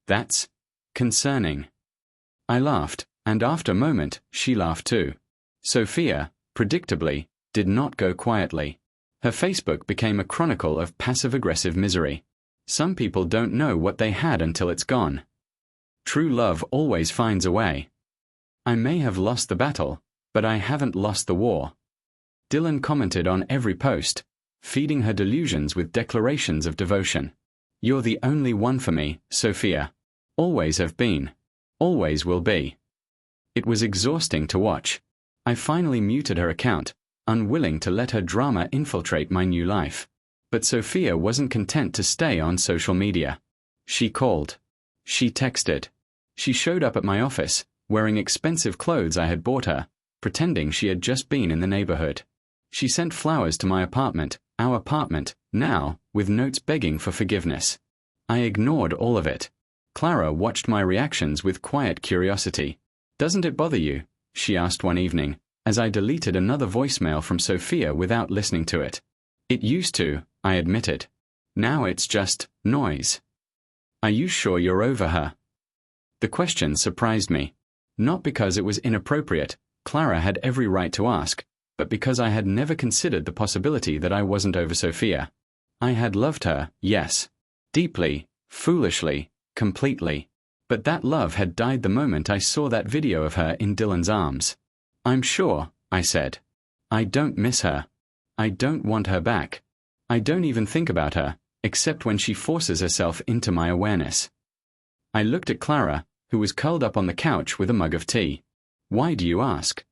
"That's concerning." I laughed, and after a moment, she laughed too. Sophia, predictably, did not go quietly. Her Facebook became a chronicle of passive-aggressive misery. Some people don't know what they had until it's gone. True love always finds a way. I may have lost the battle, but I haven't lost the war. Dylan commented on every post, feeding her delusions with declarations of devotion. "You're the only one for me, Sophia. Always have been. Always will be." It was exhausting to watch. I finally muted her account, unwilling to let her drama infiltrate my new life. But Sophia wasn't content to stay on social media. She called. She texted. She showed up at my office, wearing expensive clothes I had bought her, pretending she had just been in the neighborhood. She sent flowers to my apartment, our apartment, now, with notes begging for forgiveness. I ignored all of it. Clara watched my reactions with quiet curiosity. "Doesn't it bother you?" she asked one evening, as I deleted another voicemail from Sophia without listening to it. "It used to," I admitted. "Now it's just noise." "Are you sure you're over her?" The question surprised me. Not because it was inappropriate, Clara had every right to ask, but because I had never considered the possibility that I wasn't over Sophia. I had loved her, yes. Deeply, foolishly, completely. But that love had died the moment I saw that video of her in Dylan's arms. "I'm sure," I said. "I don't miss her. I don't want her back. I don't even think about her, except when she forces herself into my awareness." I looked at Clara, who was curled up on the couch with a mug of tea. "Why do you ask?"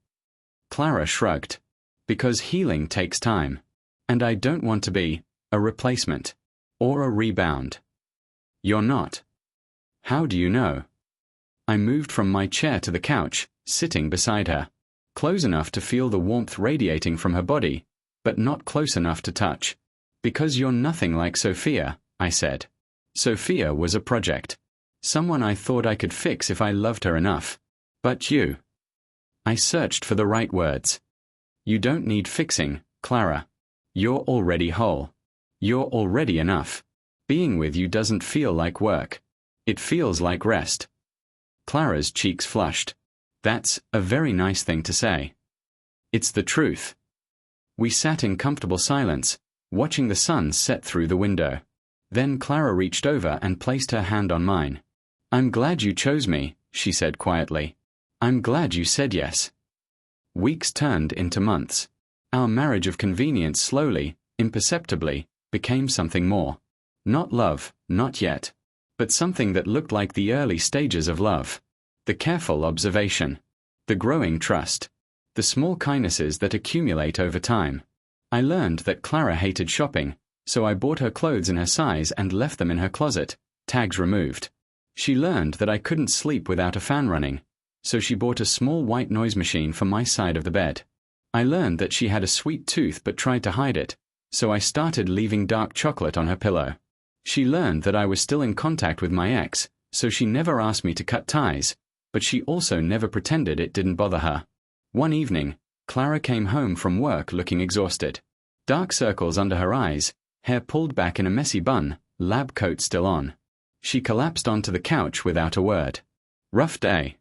Clara shrugged. "Because healing takes time. And I don't want to be a replacement. Or a rebound." "You're not." "How do you know?" I moved from my chair to the couch, sitting beside her. Close enough to feel the warmth radiating from her body, but not close enough to touch. "Because you're nothing like Sophia," I said. Sophia was a project. Someone I thought I could fix if I loved her enough. But you. I searched for the right words. "You don't need fixing, Clara. You're already whole. You're already enough. Being with you doesn't feel like work. It feels like rest." Clara's cheeks flushed. "That's a very nice thing to say." "It's the truth." We sat in comfortable silence, watching the sun set through the window. Then Clara reached over and placed her hand on mine. "I'm glad you chose me," she said quietly. "I'm glad you said yes." Weeks turned into months. Our marriage of convenience slowly, imperceptibly, became something more. Not love, not yet, but something that looked like the early stages of love. The careful observation, the growing trust, the small kindnesses that accumulate over time. I learned that Clara hated shopping, so I bought her clothes in her size and left them in her closet, tags removed. She learned that I couldn't sleep without a fan running, so she bought a small white noise machine for my side of the bed. I learned that she had a sweet tooth but tried to hide it, so I started leaving dark chocolate on her pillow. She learned that I was still in contact with my ex, so she never asked me to cut ties, but she also never pretended it didn't bother her. One evening, Clara came home from work looking exhausted. Dark circles under her eyes, hair pulled back in a messy bun, lab coat still on. She collapsed onto the couch without a word. "Rough day?"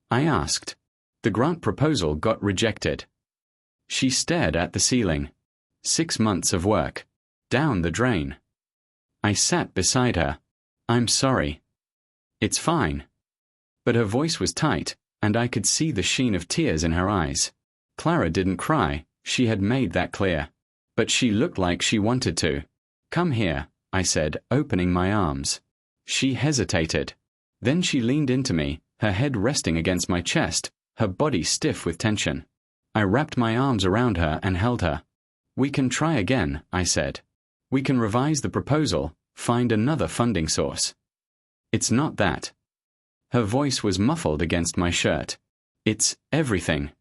I asked. The grant proposal got rejected. She stared at the ceiling. 6 months of work. Down the drain. I sat beside her. "I'm sorry." "It's fine." But her voice was tight, and I could see the sheen of tears in her eyes. Clara didn't cry, she had made that clear. But she looked like she wanted to. "Come here," I said, opening my arms. She hesitated. Then she leaned into me, her head resting against my chest, her body stiff with tension. I wrapped my arms around her and held her. "We can try again," I said. "We can revise the proposal, find another funding source." "It's not that." Her voice was muffled against my shirt. "It's everything.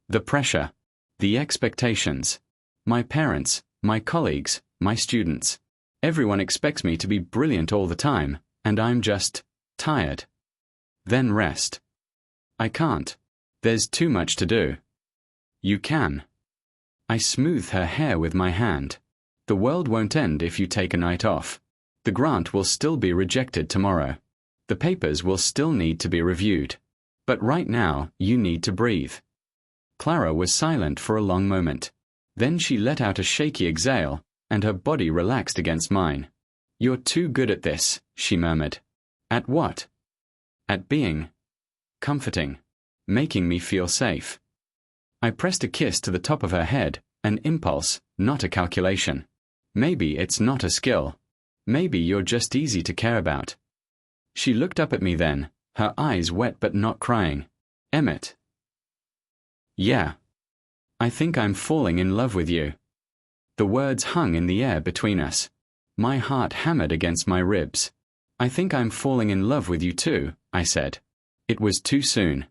The pressure. The expectations. My parents, my colleagues, my students. Everyone expects me to be brilliant all the time, and I'm just tired." "Then rest." "I can't. There's too much to do." "You can." I smoothed her hair with my hand. "The world won't end if you take a night off. The grant will still be rejected tomorrow. The papers will still need to be reviewed. But right now, you need to breathe." Clara was silent for a long moment. Then she let out a shaky exhale, and her body relaxed against mine. "You're too good at this," she murmured. "At what?" "At being comforting, making me feel safe." I pressed a kiss to the top of her head, an impulse, not a calculation. "Maybe it's not a skill. Maybe you're just easy to care about." She looked up at me then, her eyes wet but not crying. "Emmett." "Yeah. I think I'm falling in love with you." The words hung in the air between us. My heart hammered against my ribs. "I think I'm falling in love with you too," I said. It was too soon.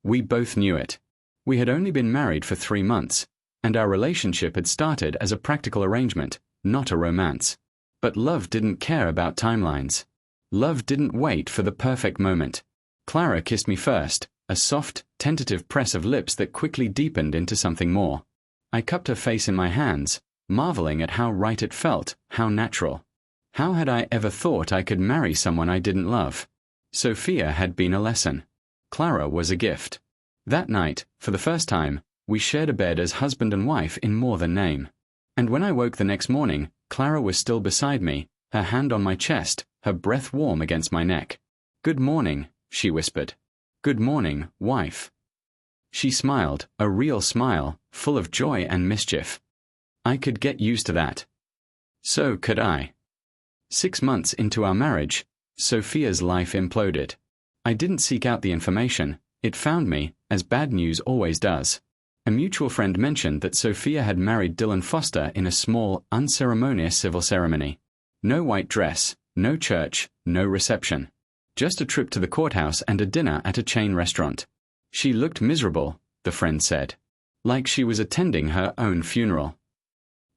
We both knew it. We had only been married for 3 months, and our relationship had started as a practical arrangement, not a romance. But love didn't care about timelines. Love didn't wait for the perfect moment. Clara kissed me first, a soft, tentative press of lips that quickly deepened into something more. I cupped her face in my hands, marveling at how right it felt, how natural. How had I ever thought I could marry someone I didn't love? Sophia had been a lesson. Clara was a gift. That night, for the first time, we shared a bed as husband and wife in more than name. And when I woke the next morning, Clara was still beside me, her hand on my chest, her breath warm against my neck. "Good morning," she whispered. "Good morning, wife." She smiled, a real smile, full of joy and mischief. I could get used to that. So could I. 6 months into our marriage, Sophia's life imploded. I didn't seek out the information, it found me, as bad news always does. A mutual friend mentioned that Sophia had married Dylan Foster in a small, unceremonious civil ceremony. No white dress, no church, no reception. Just a trip to the courthouse and a dinner at a chain restaurant. She looked miserable, the friend said. Like she was attending her own funeral.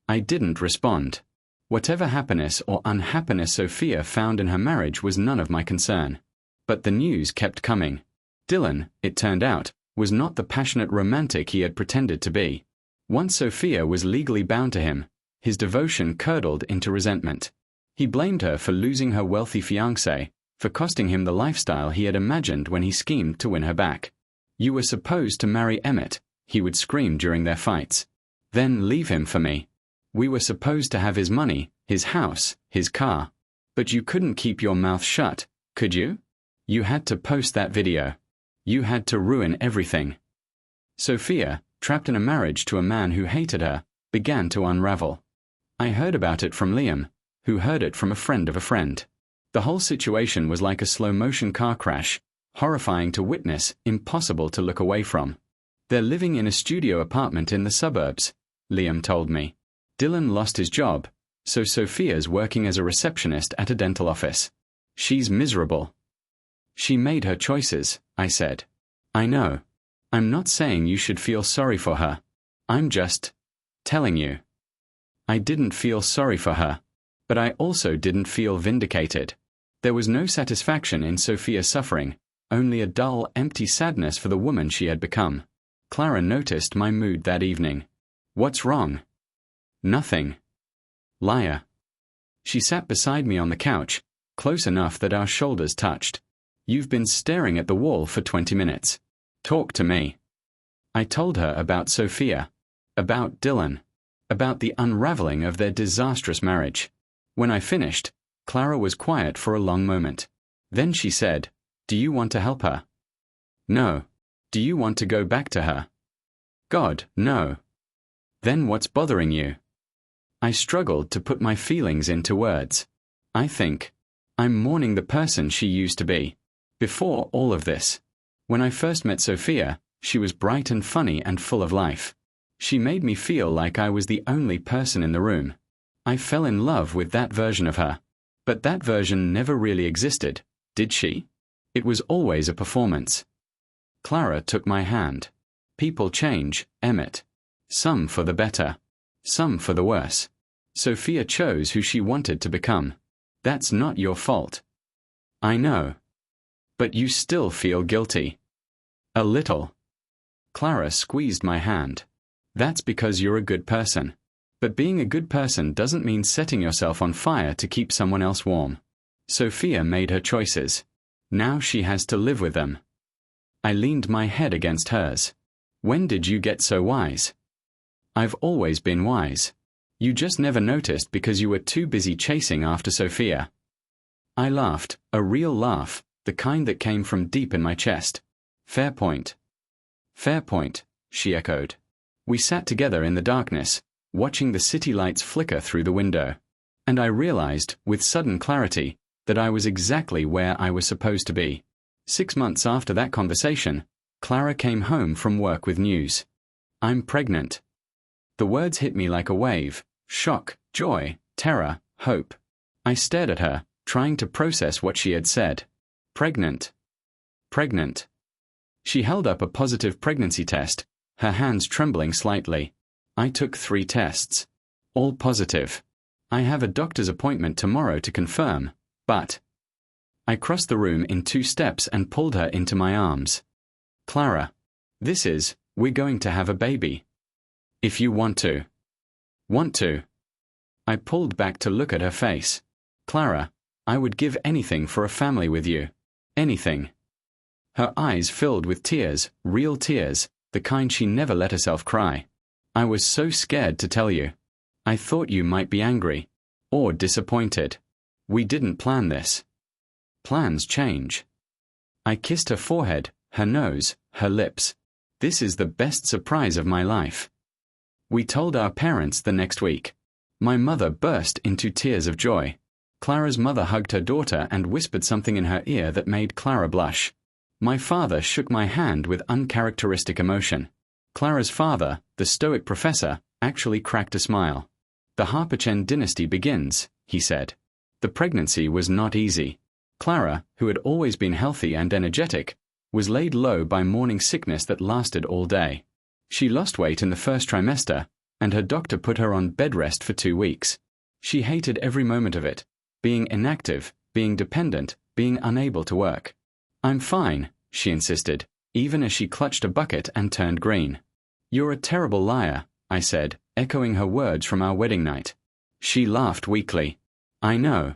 I didn't respond. Whatever happiness or unhappiness Sophia found in her marriage was none of my concern. But the news kept coming. Dylan, it turned out, was not the passionate romantic he had pretended to be. Once Sophia was legally bound to him, his devotion curdled into resentment. He blamed her for losing her wealthy fiancé, for costing him the lifestyle he had imagined when he schemed to win her back. "You were supposed to marry Emmett," he would scream during their fights. "Then leave him for me. We were supposed to have his money, his house, his car. But you couldn't keep your mouth shut, could you? You had to post that video. You had to ruin everything. Sophia, trapped in a marriage to a man who hated her, began to unravel. I heard about it from Liam, who heard it from a friend of a friend. The whole situation was like a slow-motion car crash, horrifying to witness, impossible to look away from. They're living in a studio apartment in the suburbs, Liam told me. Dylan lost his job, so Sophia's working as a receptionist at a dental office. She's miserable. She made her choices, I said. I know. I'm not saying you should feel sorry for her. I'm just telling you. I didn't feel sorry for her, but I also didn't feel vindicated. There was no satisfaction in Sophia's suffering, only a dull, empty sadness for the woman she had become. Clara noticed my mood that evening. What's wrong? Nothing. Liar. She sat beside me on the couch, close enough that our shoulders touched. You've been staring at the wall for 20 minutes. Talk to me. I told her about Sophia, about Dylan, about the unraveling of their disastrous marriage. When I finished, Clara was quiet for a long moment. Then she said, "Do you want to help her?" "No." "Do you want to go back to her?" "God, no." "Then what's bothering you?" I struggled to put my feelings into words. I think I'm mourning the person she used to be. Before all of this. When I first met Sophia, she was bright and funny and full of life. She made me feel like I was the only person in the room. I fell in love with that version of her. But that version never really existed, did she? It was always a performance. Clara took my hand. People change, Emmett. Some for the better. Some for the worse. Sophia chose who she wanted to become. That's not your fault. I know. But you still feel guilty. A little. Clara squeezed my hand. That's because you're a good person. But being a good person doesn't mean setting yourself on fire to keep someone else warm. Sophia made her choices. Now she has to live with them. I leaned my head against hers. When did you get so wise? I've always been wise. You just never noticed because you were too busy chasing after Sophia. I laughed, a real laugh, the kind that came from deep in my chest. Fair point. Fair point, she echoed. We sat together in the darkness, watching the city lights flicker through the window. And I realized, with sudden clarity, that I was exactly where I was supposed to be. 6 months after that conversation, Clara came home from work with news. I'm pregnant. The words hit me like a wave. Shock, joy, terror, hope. I stared at her, trying to process what she had said. Pregnant. Pregnant. She held up a positive pregnancy test, her hands trembling slightly. I took 3 tests. All positive. I have a doctor's appointment tomorrow to confirm, but... I crossed the room in 2 steps and pulled her into my arms. Clara, we're going to have a baby. If you want to. Want to. I pulled back to look at her face. Clara, I would give anything for a family with you. Anything. Her eyes filled with tears, real tears, the kind she never let herself cry. I was so scared to tell you. I thought you might be angry. Or disappointed. We didn't plan this. Plans change. I kissed her forehead, her nose, her lips. This is the best surprise of my life. We told our parents the next week. My mother burst into tears of joy. Clara's mother hugged her daughter and whispered something in her ear that made Clara blush. My father shook my hand with uncharacteristic emotion. Clara's father, the stoic professor, actually cracked a smile. The Harpachen dynasty begins, he said. The pregnancy was not easy. Clara, who had always been healthy and energetic, was laid low by morning sickness that lasted all day. She lost weight in the first trimester, and her doctor put her on bed rest for 2 weeks. She hated every moment of it, being inactive, being dependent, being unable to work. I'm fine, she insisted, even as she clutched a bucket and turned green. You're a terrible liar, I said, echoing her words from our wedding night. She laughed weakly. I know.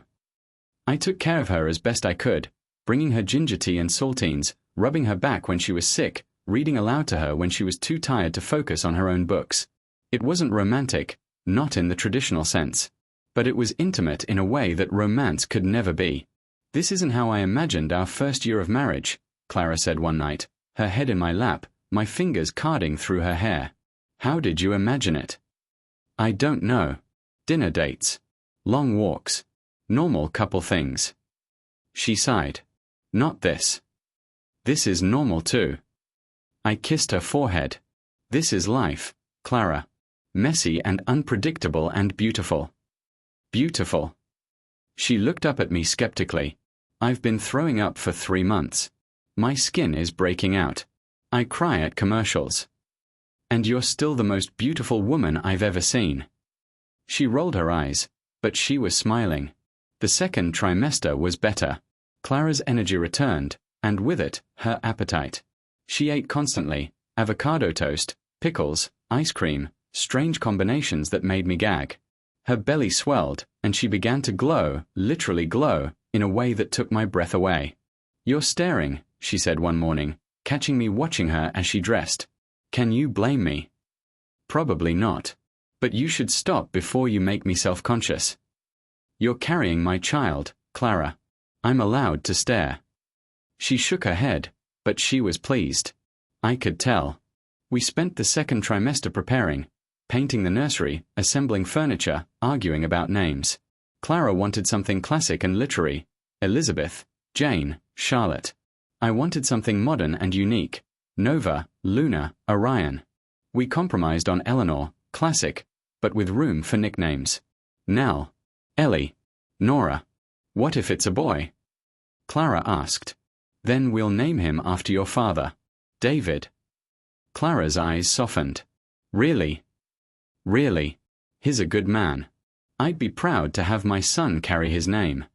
I took care of her as best I could, bringing her ginger tea and saltines, rubbing her back when she was sick, reading aloud to her when she was too tired to focus on her own books. It wasn't romantic, not in the traditional sense. But it was intimate in a way that romance could never be. "This isn't how I imagined our first year of marriage," Clara said one night, her head in my lap, my fingers carding through her hair. "How did you imagine it?" "I don't know. Dinner dates. Long walks. Normal couple things." She sighed. "Not this. This is normal too." I kissed her forehead. "This is life, Clara. Messy and unpredictable and beautiful." "Beautiful." She looked up at me skeptically. "I've been throwing up for 3 months. My skin is breaking out. I cry at commercials. And you're still the most beautiful woman I've ever seen." She rolled her eyes, but she was smiling. The second trimester was better. Clara's energy returned, and with it, her appetite. She ate constantly: avocado toast, pickles, ice cream, strange combinations that made me gag. Her belly swelled, and she began to glow, literally glow, in a way that took my breath away. "You're staring," she said one morning, catching me watching her as she dressed. "Can you blame me?" "Probably not. But you should stop before you make me self-conscious." "You're carrying my child, Clara. I'm allowed to stare." She shook her head, but she was pleased. I could tell. We spent the second trimester preparing, painting the nursery, assembling furniture, arguing about names. Clara wanted something classic and literary: Elizabeth, Jane, Charlotte. I wanted something modern and unique: Nova, Luna, Orion. We compromised on Eleanor, classic, but with room for nicknames: Nell, Ellie, Nora. "What if it's a boy?" Clara asked. "Then we'll name him after your father. David." Clara's eyes softened. "Really? Really? He's a good man. I'd be proud to have my son carry his name."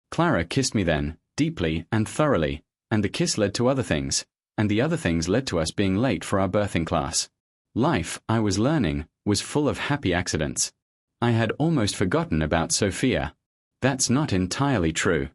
Clara kissed me then, deeply and thoroughly, and the kiss led to other things, and the other things led to us being late for our birthing class. Life, I was learning, was full of happy accidents. I had almost forgotten about Sophia. That's not entirely true.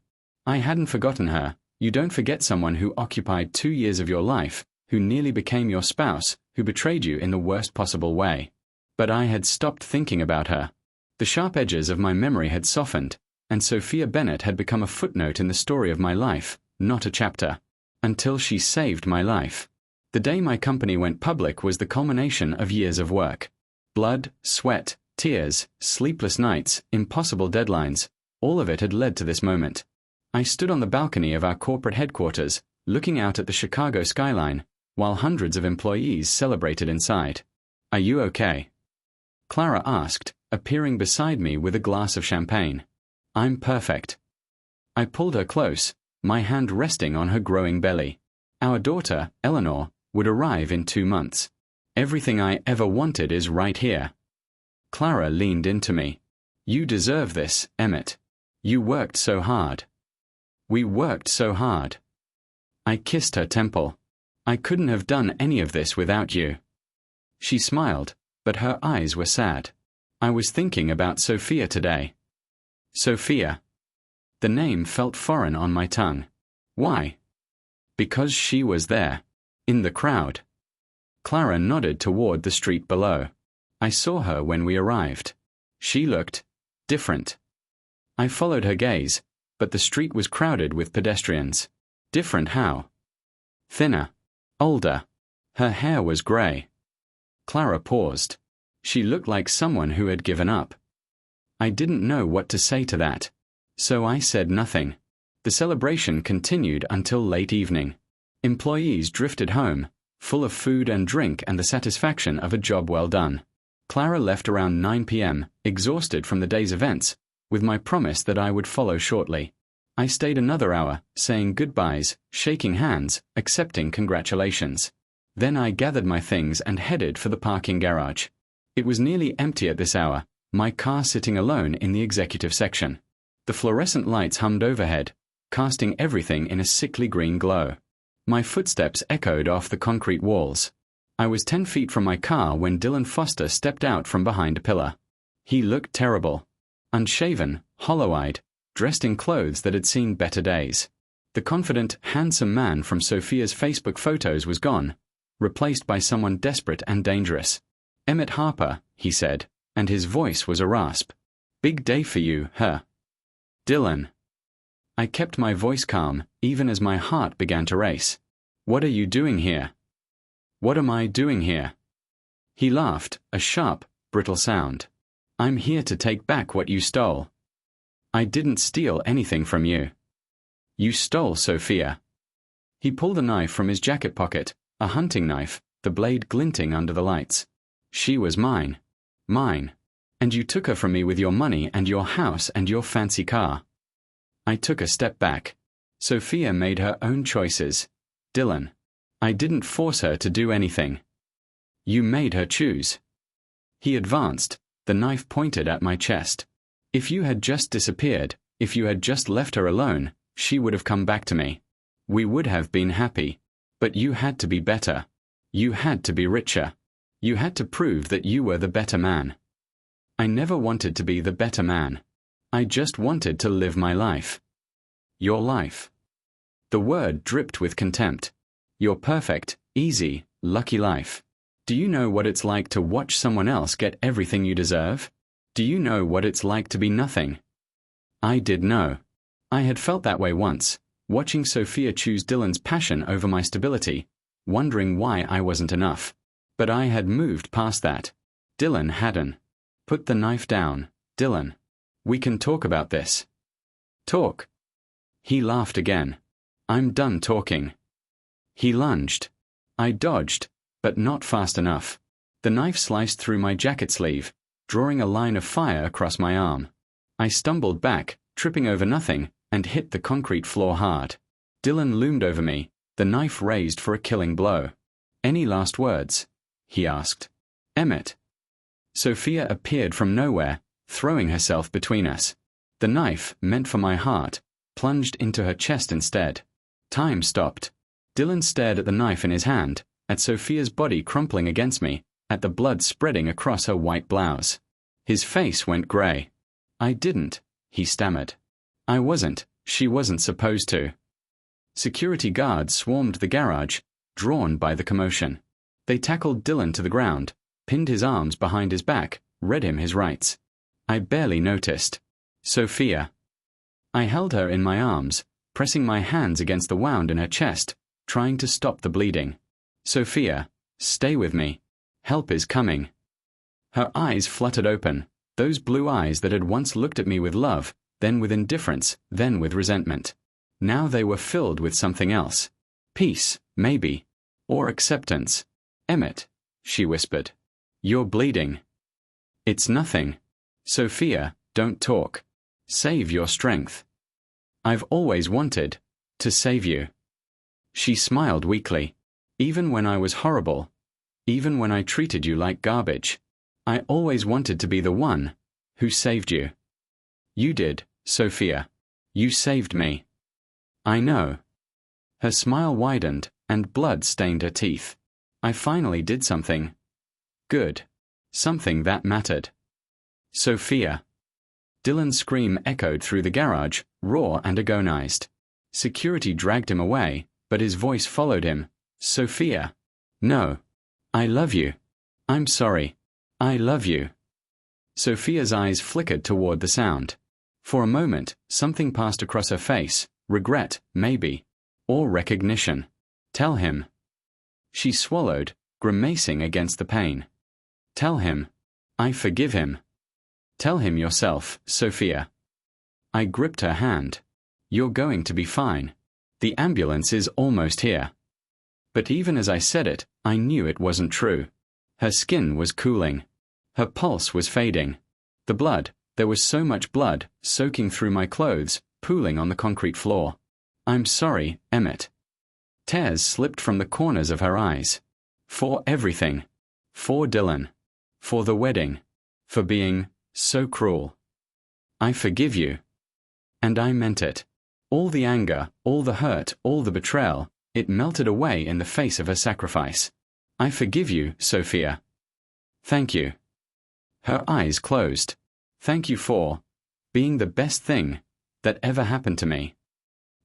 I hadn't forgotten her. You don't forget someone who occupied 2 years of your life, who nearly became your spouse, who betrayed you in the worst possible way. But I had stopped thinking about her. The sharp edges of my memory had softened, and Sophia Bennett had become a footnote in the story of my life, not a chapter. Until she saved my life. The day my company went public was the culmination of years of work. Blood, sweat, tears, sleepless nights, impossible deadlines, all of it had led to this moment. I stood on the balcony of our corporate headquarters, looking out at the Chicago skyline, while hundreds of employees celebrated inside. "Are you okay?" Clara asked, appearing beside me with a glass of champagne. "I'm perfect." I pulled her close, my hand resting on her growing belly. Our daughter, Eleanor, would arrive in 2 months. Everything I ever wanted is right here. Clara leaned into me. "You deserve this, Emmett. You worked so hard." "We worked so hard." I kissed her temple. "I couldn't have done any of this without you." She smiled, but her eyes were sad. "I was thinking about Sophia today." Sophia. The name felt foreign on my tongue. Why? Because she was there. In the crowd. Clara nodded toward the street below. I saw her when we arrived. She looked different. I followed her gaze, but the street was crowded with pedestrians. Different how? Thinner. Older. Her hair was gray. Clara paused. She looked like someone who had given up. I didn't know what to say to that. So I said nothing. The celebration continued until late evening. Employees drifted home, full of food and drink and the satisfaction of a job well done. Clara left around 9 p.m., exhausted from the day's events, with my promise that I would follow shortly. I stayed another hour, saying goodbyes, shaking hands, accepting congratulations. Then I gathered my things and headed for the parking garage. It was nearly empty at this hour, my car sitting alone in the executive section. The fluorescent lights hummed overhead, casting everything in a sickly green glow. My footsteps echoed off the concrete walls. I was 10 feet from my car when Dylan Foster stepped out from behind a pillar. He looked terrible. Unshaven, hollow-eyed, dressed in clothes that had seen better days. The confident, handsome man from Sophia's Facebook photos was gone, replaced by someone desperate and dangerous. "Emmett Harper," he said, and his voice was a rasp. Big day for you, huh? Dylan. I kept my voice calm, even as my heart began to race. What are you doing here? What am I doing here? He laughed, a sharp, brittle sound. I'm here to take back what you stole. I didn't steal anything from you. You stole Sophia. He pulled a knife from his jacket pocket, a hunting knife, the blade glinting under the lights. She was mine. Mine. And you took her from me with your money and your house and your fancy car. I took a step back. Sophia made her own choices. Dylan. I didn't force her to do anything. You made her choose. He advanced, the knife pointed at my chest. If you had just disappeared, if you had just left her alone, she would have come back to me. We would have been happy. But you had to be better. You had to be richer. You had to prove that you were the better man. I never wanted to be the better man. I just wanted to live my life. Your life. The word dripped with contempt. Your perfect, easy, lucky life. Do you know what it's like to watch someone else get everything you deserve? Do you know what it's like to be nothing? I did know. I had felt that way once, watching Sophia choose Dylan's passion over my stability, wondering why I wasn't enough. But I had moved past that. Dylan hadn't. Put the knife down, Dylan. We can talk about this. Talk. He laughed again. I'm done talking. He lunged. I dodged, but not fast enough. The knife sliced through my jacket sleeve, drawing a line of fire across my arm. I stumbled back, tripping over nothing, and hit the concrete floor hard. Dylan loomed over me, the knife raised for a killing blow. Any last words? He asked. Emmett. Sophia appeared from nowhere, throwing herself between us. The knife, meant for my heart, plunged into her chest instead. Time stopped. Dylan stared at the knife in his hand, at Sophia's body crumpling against me, at the blood spreading across her white blouse. His face went grey. I didn't, he stammered. I wasn't, she wasn't supposed to. Security guards swarmed the garage, drawn by the commotion. They tackled Dylan to the ground, pinned his arms behind his back, read him his rights. I barely noticed. Sophia. I held her in my arms, pressing my hands against the wound in her chest, trying to stop the bleeding. Sophia, stay with me. Help is coming. Her eyes fluttered open, those blue eyes that had once looked at me with love, then with indifference, then with resentment. Now they were filled with something else. Peace, maybe. Or acceptance. Emmett, she whispered. You're bleeding. It's nothing. Sophia, don't talk. Save your strength. I've always wanted to save you. She smiled weakly. Even when I was horrible, even when I treated you like garbage, I always wanted to be the one who saved you. You did, Sophia. You saved me. I know. Her smile widened, and blood stained her teeth. I finally did something good. Something that mattered. Sophia. Dylan's scream echoed through the garage, raw and agonized. Security dragged him away, but his voice followed him. Sophia. No. I love you. I'm sorry. I love you. Sophia's eyes flickered toward the sound. For a moment, something passed across her face, regret, maybe, or recognition. Tell him. She swallowed, grimacing against the pain. Tell him. I forgive him. Tell him yourself, Sophia. I gripped her hand. You're going to be fine. The ambulance is almost here. But even as I said it, I knew it wasn't true. Her skin was cooling. Her pulse was fading. The blood, there was so much blood, soaking through my clothes, pooling on the concrete floor. I'm sorry, Emmett. Tears slipped from the corners of her eyes. For everything. For Dylan. For the wedding. For being so cruel. I forgive you. And I meant it. All the anger, all the hurt, all the betrayal, it melted away in the face of her sacrifice. I forgive you, Sophia. Thank you. Her eyes closed. Thank you for being the best thing that ever happened to me.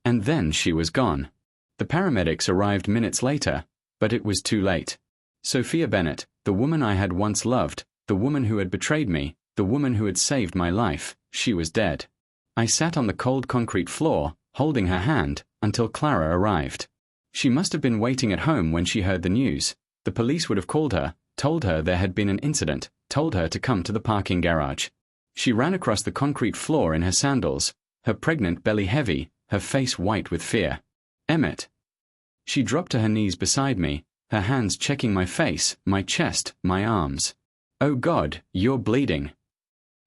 And then she was gone. The paramedics arrived minutes later, but it was too late. Sophia Bennett, the woman I had once loved, the woman who had betrayed me, The woman who had saved my life, she was dead. I sat on the cold concrete floor, holding her hand, until Clara arrived. She must have been waiting at home when she heard the news. The police would have called her, told her there had been an incident, told her to come to the parking garage. She ran across the concrete floor in her sandals, her pregnant belly heavy, her face white with fear. "Emmett." She dropped to her knees beside me, her hands checking my face, my chest, my arms. "Oh God, you're bleeding."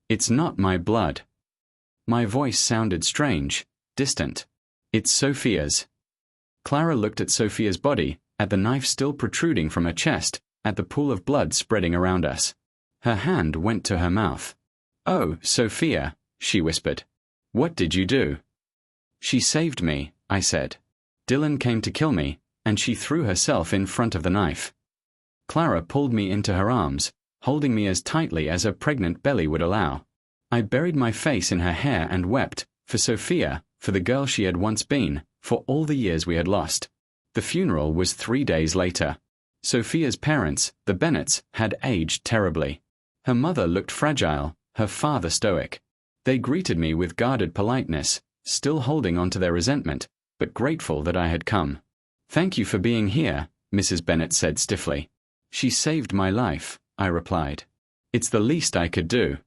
"It's not my blood." My voice sounded strange, distant. "It's Sophia's." Clara looked at Sophia's body, at the knife still protruding from her chest, at the pool of blood spreading around us. Her hand went to her mouth. "Oh, Sophia," she whispered. "What did you do?" "She saved me," I said. "Dylan came to kill me, and she threw herself in front of the knife." Clara pulled me into her arms, holding me as tightly as her pregnant belly would allow. I buried my face in her hair and wept, for Sophia, for the girl she had once been, for all the years we had lost. The funeral was 3 days later. Sophia's parents, the Bennetts, had aged terribly. Her mother looked fragile, her father stoic. They greeted me with guarded politeness, still holding on to their resentment, but grateful that I had come. "Thank you for being here," Mrs. Bennett said stiffly. "She saved my life," I replied. "It's the least I could do."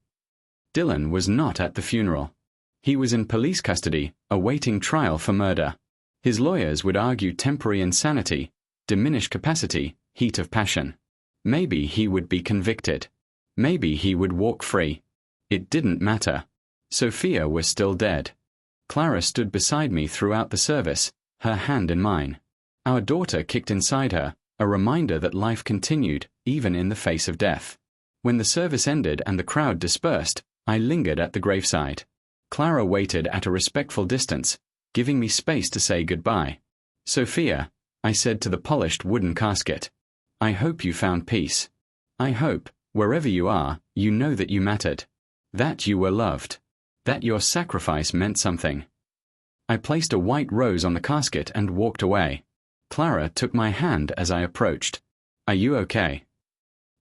Dylan was not at the funeral. He was in police custody, awaiting trial for murder. His lawyers would argue temporary insanity, diminished capacity, heat of passion. Maybe he would be convicted. Maybe he would walk free. It didn't matter. Sophia was still dead. Clara stood beside me throughout the service, her hand in mine. Our daughter kicked inside her, a reminder that life continued, even in the face of death. When the service ended and the crowd dispersed, I lingered at the graveside. Clara waited at a respectful distance, giving me space to say goodbye. "Sophia," I said to the polished wooden casket, "I hope you found peace. I hope, wherever you are, you know that you mattered. That you were loved. That your sacrifice meant something." I placed a white rose on the casket and walked away. Clara took my hand as I approached. "Are you okay?"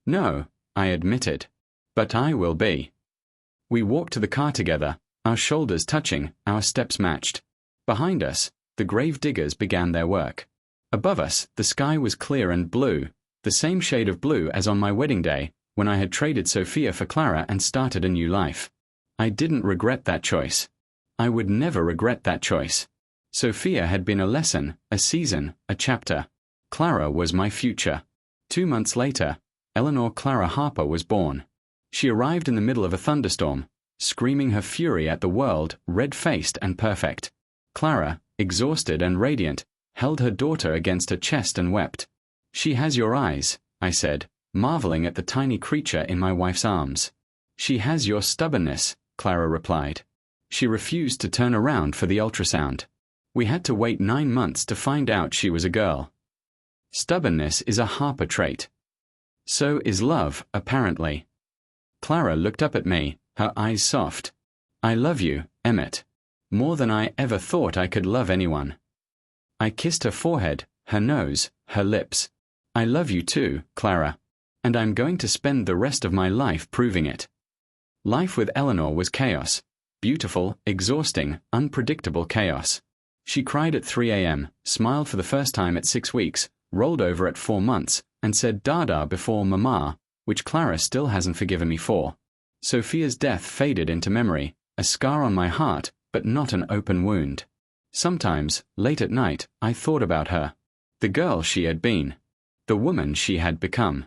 "No," I admitted. "But I will be." We walked to the car together, our shoulders touching, our steps matched. Behind us, the grave diggers began their work. Above us, the sky was clear and blue, the same shade of blue as on my wedding day, when I had traded Sophia for Clara and started a new life. I didn't regret that choice. I would never regret that choice. Sophia had been a lesson, a season, a chapter. Clara was my future. 2 months later, Eleanor Clara Harper was born. She arrived in the middle of a thunderstorm, screaming her fury at the world, red-faced and perfect. Clara, exhausted and radiant, held her daughter against her chest and wept. "She has your eyes," I said, marveling at the tiny creature in my wife's arms. "She has your stubbornness," Clara replied. She refused to turn around for the ultrasound. We had to wait 9 months to find out she was a girl. Stubbornness is a Harper trait. So is love, apparently. Clara looked up at me, her eyes soft. "I love you, Emmett. More than I ever thought I could love anyone." I kissed her forehead, her nose, her lips. "I love you too, Clara. And I'm going to spend the rest of my life proving it." Life with Eleanor was chaos. Beautiful, exhausting, unpredictable chaos. She cried at 3 a.m., smiled for the first time at 6 weeks, rolled over at 4 months, and said Dada before Mama, which Clara still hasn't forgiven me for. Sophia's death faded into memory, a scar on my heart, but not an open wound. Sometimes, late at night, I thought about her. The girl she had been. The woman she had become.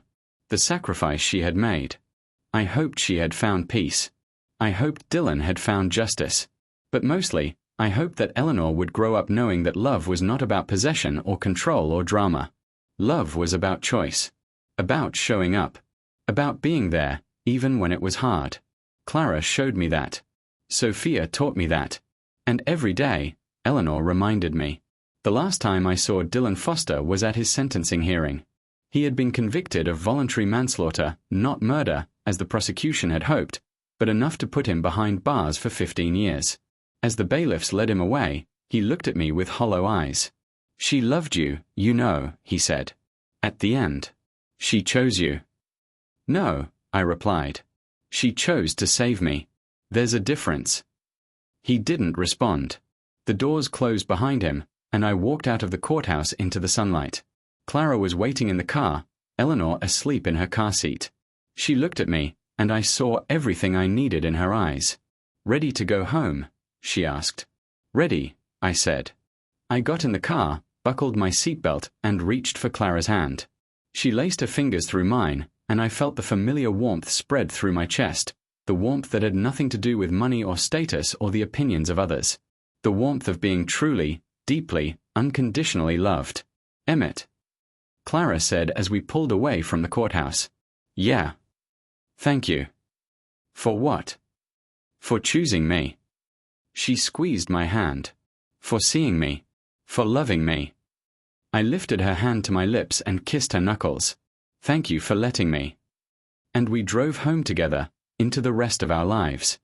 The sacrifice she had made. I hoped she had found peace. I hoped Dylan had found justice. But mostly, I hoped that Eleanor would grow up knowing that love was not about possession or control or drama. Love was about choice. About showing up. About being there, even when it was hard. Clara showed me that. Sophia taught me that. And every day, Eleanor reminded me. The last time I saw Dylan Foster was at his sentencing hearing. He had been convicted of voluntary manslaughter, not murder, as the prosecution had hoped, but enough to put him behind bars for 15 years. As the bailiffs led him away, he looked at me with hollow eyes. "She loved you, you know," he said. "At the end. She chose you." "No," I replied. She chose to save me. There's a difference. He didn't respond. The doors closed behind him, and I walked out of the courthouse into the sunlight. Clara was waiting in the car, Eleanor asleep in her car seat. She looked at me, and I saw everything I needed in her eyes. "Ready to go home?" she asked. "Ready," I said. I got in the car, buckled my seatbelt, and reached for Clara's hand. She laced her fingers through mine, and I felt the familiar warmth spread through my chest, the warmth that had nothing to do with money or status or the opinions of others. The warmth of being truly, deeply, unconditionally loved. "Emmett," Clara said as we pulled away from the courthouse. "Yeah." "Thank you." "For what?" "For choosing me." She squeezed my hand. "For seeing me. For loving me." I lifted her hand to my lips and kissed her knuckles. "Thank you for letting me." And we drove home together, into the rest of our lives.